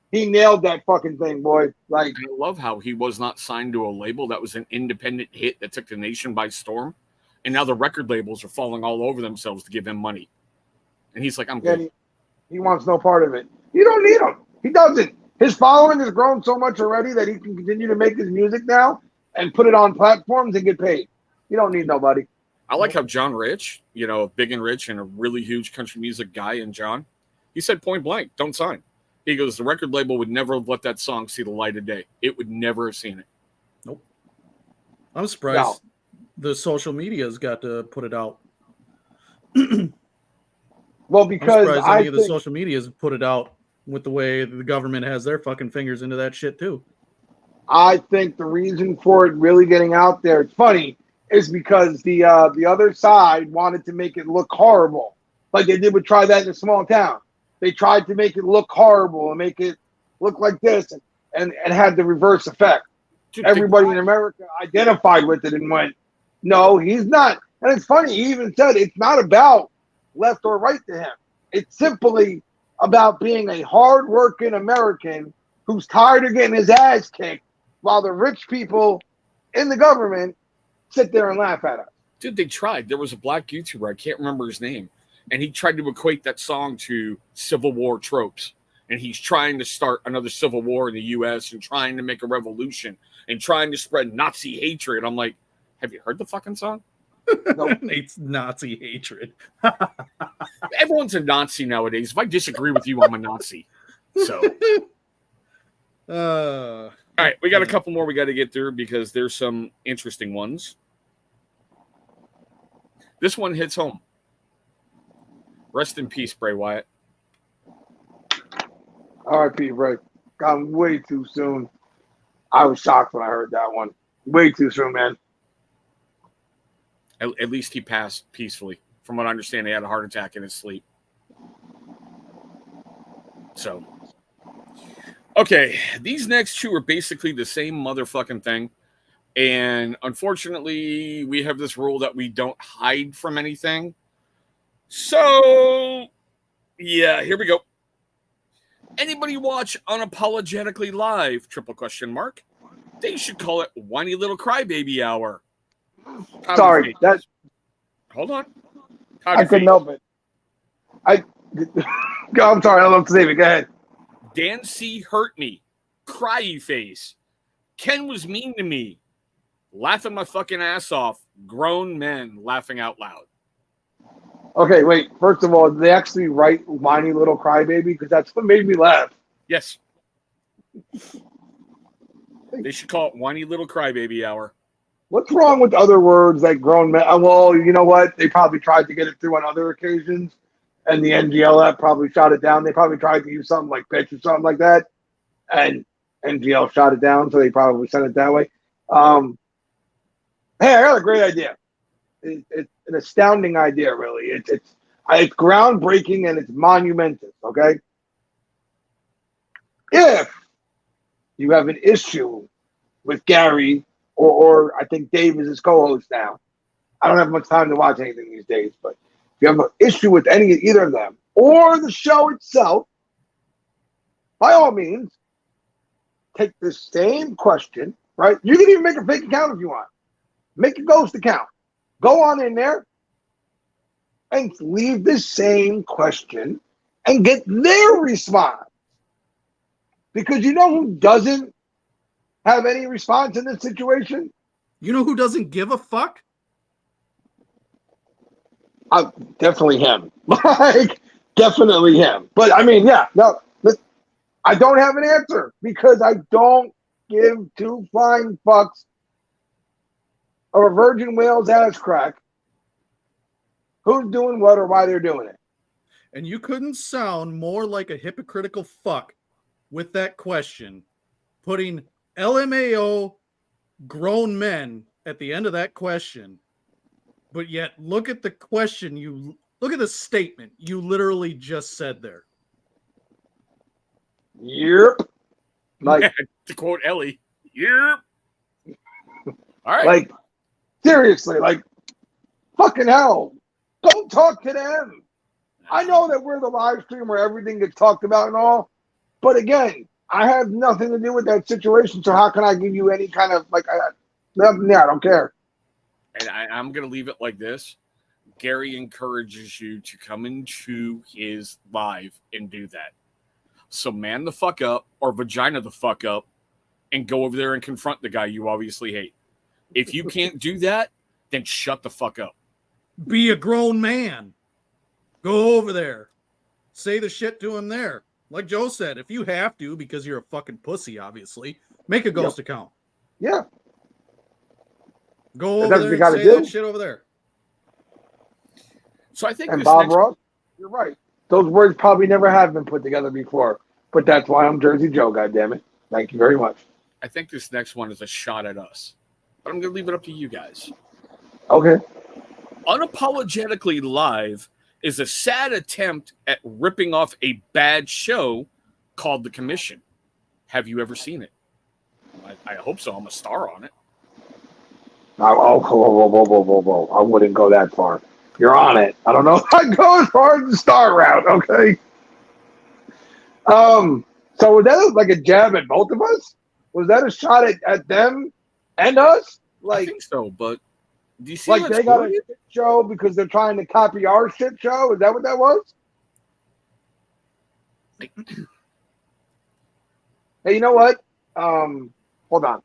He nailed that fucking thing, boy. Like, I love how he was not signed to a label that was an independent hit that took the nation by storm. And now the record labels are falling all over themselves to give him money. And he's like, I'm good. He wants no part of it. You don't need him. He doesn't. His following has grown so much already that he can continue to make his music now and put it on platforms and get paid. You don't need nobody. I like how John Rich, big and rich and a really huge country music guy in John, he said point blank, don't sign. He goes, the record label would never have let that song see the light of day. It would never have seen it. Nope. I'm surprised the social media's got to put it out. Well, because I think the social media's put it out with the way the government has their fucking fingers into that shit too. I think the reason for it really getting out there, it's funny, is because the other side wanted to make it look horrible. Like they did with Try That in a Small Town. They tried to make it look horrible and make it look like this and had the reverse effect. Dude, everybody in America identified with it and went, no, he's not. And it's funny, he even said it's not about left or right to him. It's simply about being a hard-working American who's tired of getting his ass kicked while the rich people in the government sit there and laugh at us. Dude, they tried. There was a black YouTuber, I can't remember his name, and he tried to equate that song to Civil War tropes. And he's trying to start another civil war in the U.S. and trying to make a revolution and trying to spread Nazi hatred. I'm like, have you heard the fucking song? Nope. It's Nazi hatred. Everyone's a Nazi nowadays. If I disagree with you, I'm a Nazi. So, all right, we got a couple more we got to get through because there's some interesting ones. This one hits home. Rest in peace, Bray Wyatt. R.I.P. Bray. Gone way too soon. I was shocked when I heard that one. Way too soon, man. At least he passed peacefully. From what I understand, he had a heart attack in his sleep. So, okay, these next two are basically the same motherfucking thing. And unfortunately, we have this rule that we don't hide from anything. So, yeah, here we go. Anybody watch Unapologetically Live? ? They should call it Whiny Little Crybaby Hour. Sorry, that Hold on. I couldn't help it. I'm sorry. I love to save it. Go ahead. Dan C. hurt me. Cryy face. Ken was mean to me. Laughing my fucking ass off. Grown men laughing out loud. Okay, wait. First of all, did they actually write whiny little crybaby? Because that's what made me laugh. Yes. They should call it whiny little crybaby hour. What's wrong with other words like grown men? Well, you know what? They probably tried to get it through on other occasions, and the NGLF probably shot it down. They probably tried to use something like bitch or something like that, and NGL shot it down, so they probably sent it that way. Hey, I got a great idea. It's an astounding idea, really. It's groundbreaking and it's monumentous, okay? If you have an issue with Gary, or I think Dave is his co-host now. I don't have much time to watch anything these days, but if you have an issue with either of them or the show itself, by all means, take the same question, right? You can even make a fake account if you want. Make a ghost account. Go on in there and leave the same question and get their response. Because you know who doesn't have any response in this situation? You know who doesn't give a fuck? Definitely him. Like, definitely him. But I mean, yeah, no, I don't have an answer because I don't give two flying fucks of a virgin whale's ass crack who's doing what or why they're doing it. And you couldn't sound more like a hypocritical fuck with that question, putting LMAO grown men at the end of that question. But yet, look at the question look at the statement you literally just said there. Yep. Like, to quote Ellie, yep. All right. Like, seriously, like, fucking hell. Don't talk to them. I know that we're the live stream where everything gets talked about and all, but again, I have nothing to do with that situation, so how can I give you any kind of, I don't care. And I'm going to leave it like this. Gary encourages you to come into his live and do that. So man the fuck up or vagina the fuck up and go over there and confront the guy you obviously hate. If you can't do that, then shut the fuck up. Be a grown man. Go over there. Say the shit to him there. Like Joe said, if you have to, because you're a fucking pussy, obviously, make a ghost account. Yeah. Go over there and say that shit over there. So I think and Bob Ross, you're right. Those words probably never have been put together before. But that's why I'm Jersey Joe, goddammit. Thank you very much. I think this next one is a shot at us. But I'm going to leave it up to you guys. Okay. Unapologetically Live is a sad attempt at ripping off a bad show called The Commission. Have you ever seen it? I hope so. I'm a star on it. Whoa. I wouldn't go that far. You're on it. I don't know if I'd go as far as the star route, okay? So was that like a jab at both of us? Was that a shot at them and us? I think so, but do you see like they got a shit show because they're trying to copy our shit show? Is that what that was? Hey, you know what? Hold on.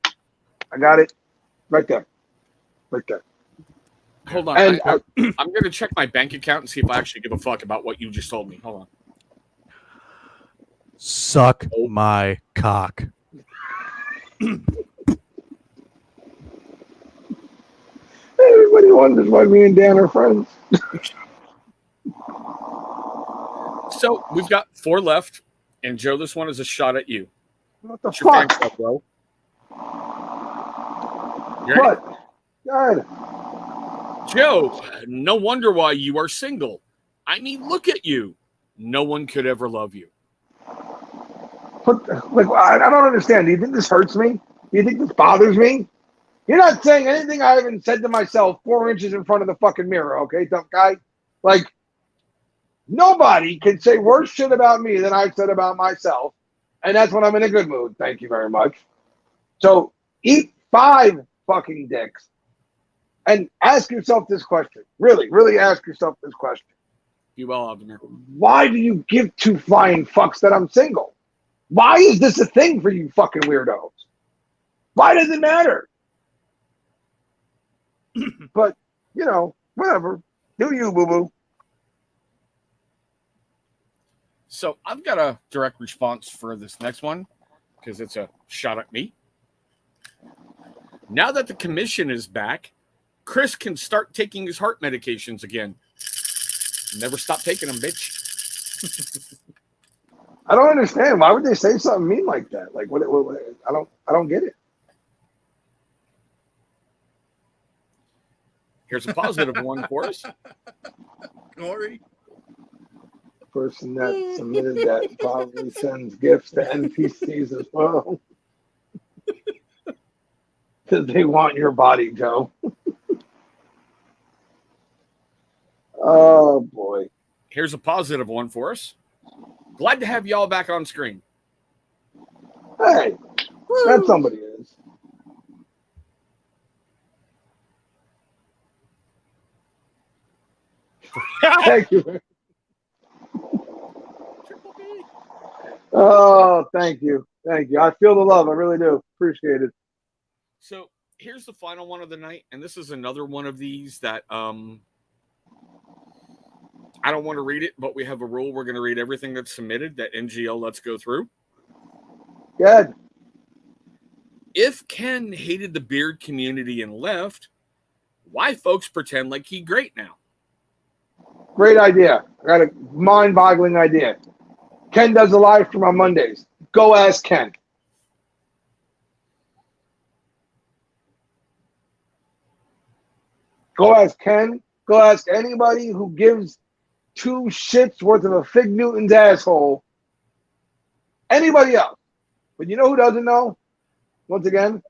I got it. Right there. Hold on. And, I'm going to check my bank account and see if I actually give a fuck about what you just told me. Hold on. Suck my cock. Everybody wonders why me and Dan are friends. So we've got 4 left, and Joe, this one is a shot at you. What the What's your fan fuck? club, bro? What? God. Joe, no wonder why you are single. I mean, look at you. No one could ever love you. I don't understand. Do you think this hurts me? Do you think this bothers me? You're not saying anything I haven't said to myself 4 inches in front of the fucking mirror, okay, tough guy? Like, nobody can say worse shit about me than I've said about myself. And that's when I'm in a good mood. Thank you very much. So, eat 5 fucking dicks. And ask yourself this question. Really, really ask yourself this question. Be well, Alvin. Why do you give two flying fucks that I'm single? Why is this a thing for you fucking weirdos? Why does it matter? But, you know, whatever. Do you, boo-boo. So I've got a direct response for this next one because it's a shot at me. Now that the commission is back, Chris can start taking his heart medications again. Never stop taking them, bitch. I don't understand. Why would they say something mean like that? Like, what I don't get it. Here's a positive one for us. Corey. Person that submitted that probably sends gifts to NPCs as well. Because they want your body, Joe. Oh, boy. Here's a positive one for us. Glad to have y'all back on screen. Hey, that somebody is. Thank you. Oh, thank you. Thank you. I feel the love. I really do. Appreciate it. So here's the final one of the night. And this is another one of these that I don't want to read it, but we have a rule. We're going to read everything that's submitted that NGL lets go through. Good. If Ken hated the beard community and left, why folks pretend like he great now? Great idea. I got a mind-boggling idea. Ken does a live stream on Mondays. Go ask Ken. Go ask Ken. Go ask anybody who gives two shits worth of a Fig Newton's asshole. Anybody else. But you know who doesn't know? Once again,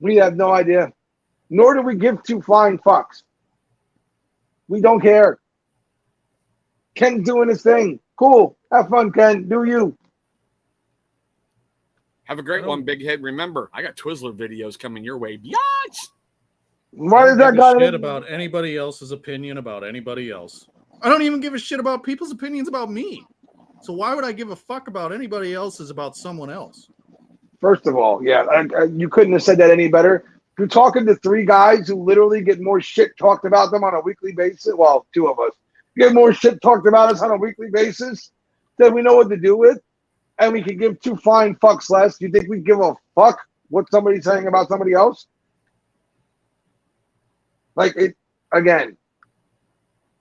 we have no idea. Nor do we give two flying fucks. We don't care. Ken's doing his thing. Cool. Have fun, Ken. Do you. Have a great one, Big Head. Remember, I got Twizzler videos coming your way. Biatch! Why does that guy shit about anybody else's opinion about anybody else? I don't even give a shit about people's opinions about me. So why would I give a fuck about anybody else's about someone else? First of all, yeah, you couldn't have said that any better. You're talking to three guys who literally get more shit talked about them on a weekly basis. Well, two of us get more shit talked about us on a weekly basis than we know what to do with, and we can give two flying fucks less. You think we give a fuck what somebody's saying about somebody else? Like, it again,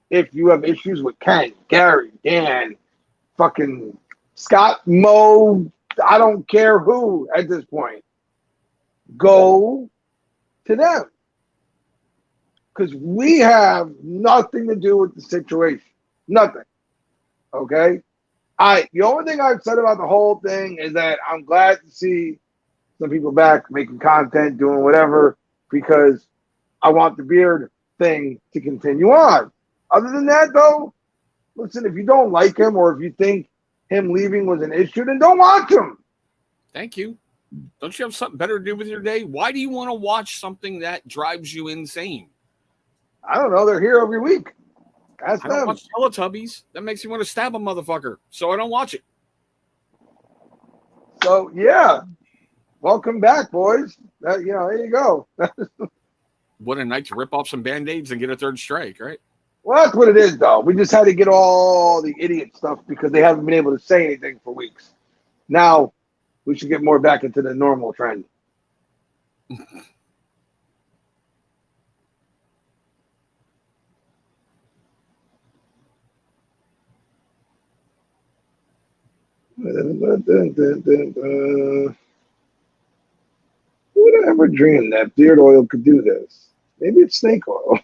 if you have issues with Ken, Gary, Dan, fucking Scott, Mo, I don't care who at this point, go to them. Because we have nothing to do with the situation. Nothing. Okay? The only thing I've said about the whole thing is that I'm glad to see some people back making content, doing whatever, because I want the beard thing to continue on. Other than that, though, listen, if you don't like him or if you think him leaving was an issue, then don't watch him. Thank you. Don't you have something better to do with your day? Why do you want to watch something that drives you insane? I don't know. They're here every week. Ask I don't them. watch Teletubbies. That makes me want to stab a motherfucker. So I don't watch it. So, yeah. Welcome back, boys. There you go. What a night to rip off some Band-Aids and get a third strike, right? Well, that's what it is, though. We just had to get all the idiot stuff because they haven't been able to say anything for weeks. Now, we should get more back into the normal trend. Who would have ever dreamed that beard oil could do this? Maybe it's snake oil.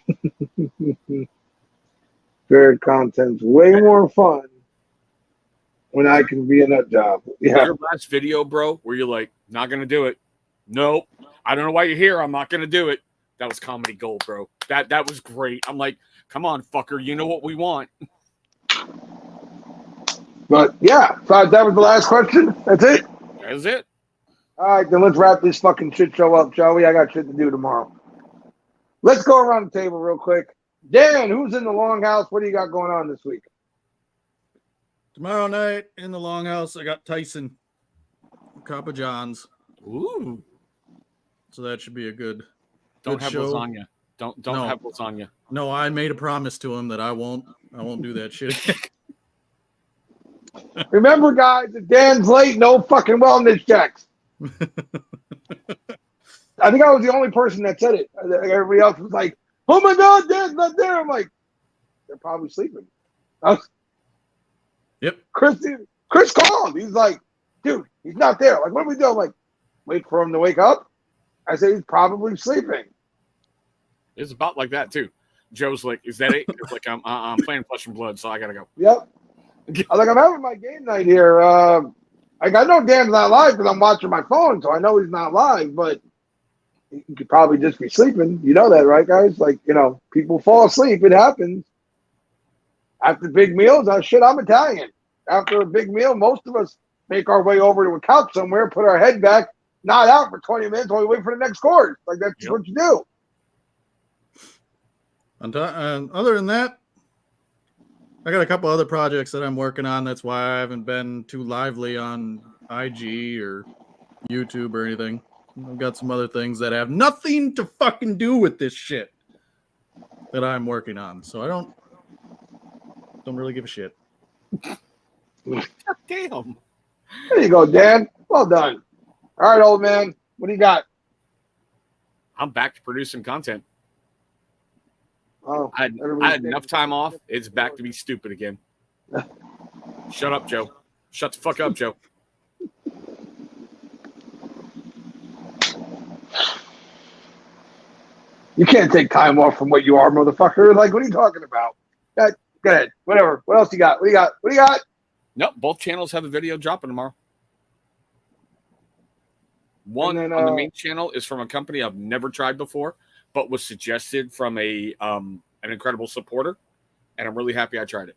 Beard content's way more fun when I can be a nut job. Yeah. Your last video, bro, where you're like, not going to do it. Nope. I don't know why you're here. I'm not going to do it. That was comedy gold, bro. That was great. I'm like, come on, fucker. You know what we want. But, yeah. So that was the last question. That's it. That is it. All right, then let's wrap this fucking shit show up, shall we? I got shit to do tomorrow. Let's go around the table real quick. Dan, who's in the Longhouse? What do you got going on this week? Tomorrow night in the Longhouse, I got Tyson, Papa John's. Ooh. So that should be a good Don't have show. lasagna. Don't have lasagna. No, I made a promise to him that I won't do that shit. Remember, guys, if Dan's late, no fucking wellness checks. I think I was the only person that said it. Everybody else was like, "Oh my God, Dan's not there." I'm like, they're probably sleeping. Yep. Chris called. He's like, "Dude, he's not there." Like, what do we do? I'm like, wait for him to wake up. I said he's probably sleeping. It's about like that too. Joe's like, "Is that it?" It's like I'm playing Flesh and Blood, so I gotta go. Yep. I'm like, I'm having my game night here. Like, I know Dan's not live because I'm watching my phone, so I know he's not live, but he could probably just be sleeping. You know that, right, guys? Like, people fall asleep. It happens. After big meals, I'm Italian. After a big meal, most of us make our way over to a couch somewhere, put our head back, nod out for 20 minutes while we wait for the next course. Like, that's just what you do. And other than that, I got a couple other projects that I'm working on. That's why I haven't been too lively on IG or YouTube or anything. I've got some other things that have nothing to fucking do with this shit that I'm working on. So I don't really give a shit. Damn. There you go, Dan. Well done. All right, old man. What do you got? I'm back to producing content. Oh, I had enough time off. It's back to be stupid again. Shut up, Joe. Shut the fuck up, Joe. You can't take time off from what you are, motherfucker. Like, what are you talking about? Go ahead. Whatever. What else you got? What do you got? Nope. Both channels have a video dropping tomorrow. One then, on the main channel is from a company I've never tried before, but was suggested from an incredible supporter, and I'm really happy I tried it.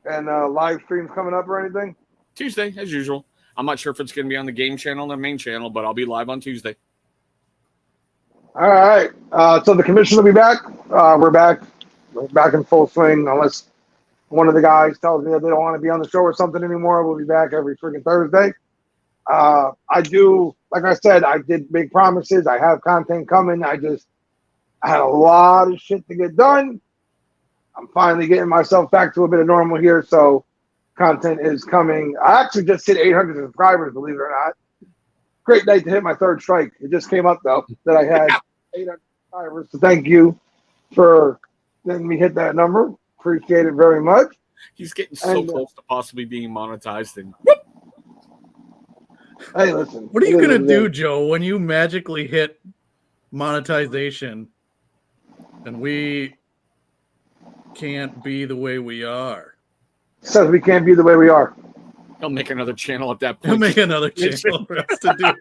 And live streams coming up or anything? Tuesday, as usual. I'm not sure if it's going to be on the game channel or the main channel, but I'll be live on Tuesday. All right. So the commission will be back. We're back in full swing, unless one of the guys tells me that they don't want to be on the show or something anymore. We'll be back every freaking Thursday. Like I said, I did make promises. I have content coming. I had a lot of shit to get done. I'm finally getting myself back to a bit of normal here, so content is coming. I actually just hit 800 subscribers, believe it or not. Great night to hit my third strike. It just came up, though, that I had 800 subscribers. So thank you for letting me hit that number. Appreciate it very much. He's getting so close to possibly being monetized. And hey, listen. What are you going to do, Joe, when you magically hit monetization and we can't be the way we are? Says we can't be the way we are. he'll make another channel at that point. He'll make another channel for us to do.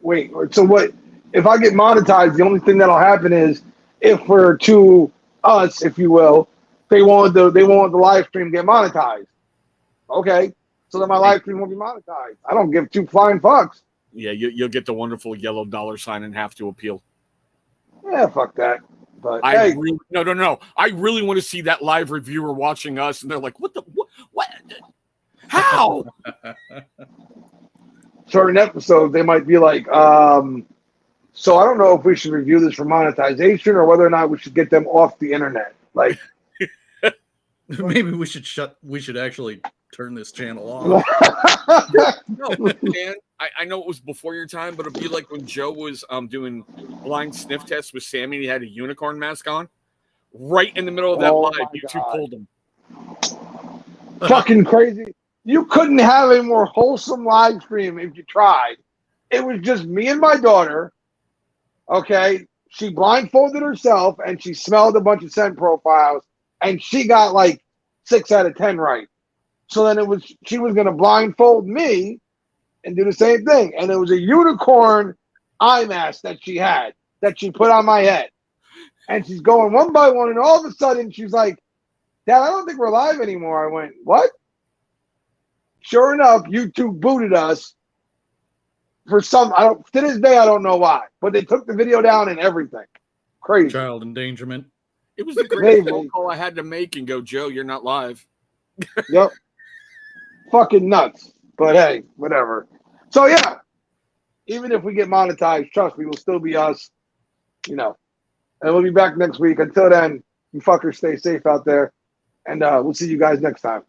Wait. So what? If I get monetized, the only thing that'll happen is if we're to us, if you will, they want the live stream to get monetized. Okay, so then my live stream won't be monetized. I don't give two flying fucks. Yeah, you'll get the wonderful yellow $ and have to appeal. Yeah, fuck that. But no. I really want to see that live reviewer watching us, and they're like, "What? How?" Certain episodes, they might be like, so I don't know if we should review this for monetization or whether or not we should get them off the internet. Like, maybe we should actually turn this channel off. No, man. I know it was before your time, but it'd be like when Joe was doing blind sniff tests with Sammy and he had a unicorn mask on. Right in the middle of that live, you two pulled him. Fucking crazy. You couldn't have a more wholesome live stream if you tried. It was just me and my daughter. Okay. She blindfolded herself and she smelled a bunch of scent profiles and she got like 6 out of 10 right. So then she was going to blindfold me and do the same thing. And it was a unicorn eye mask that she had, that she put on my head. And she's going one by one, and all of a sudden she's like, "Dad, I don't think we're live anymore." I went, "What?" Sure enough, YouTube booted us for some. To this day I don't know why, but they took the video down and everything. Crazy. Child endangerment. It was the greatest Maybe. phone call I had to make and go, Joe, you're not live. Yep. Fucking nuts. But hey, whatever. So yeah, even if we get monetized, trust me, we'll still be us. You know. And we'll be back next week. Until then, you fuckers stay safe out there. And we'll see you guys next time.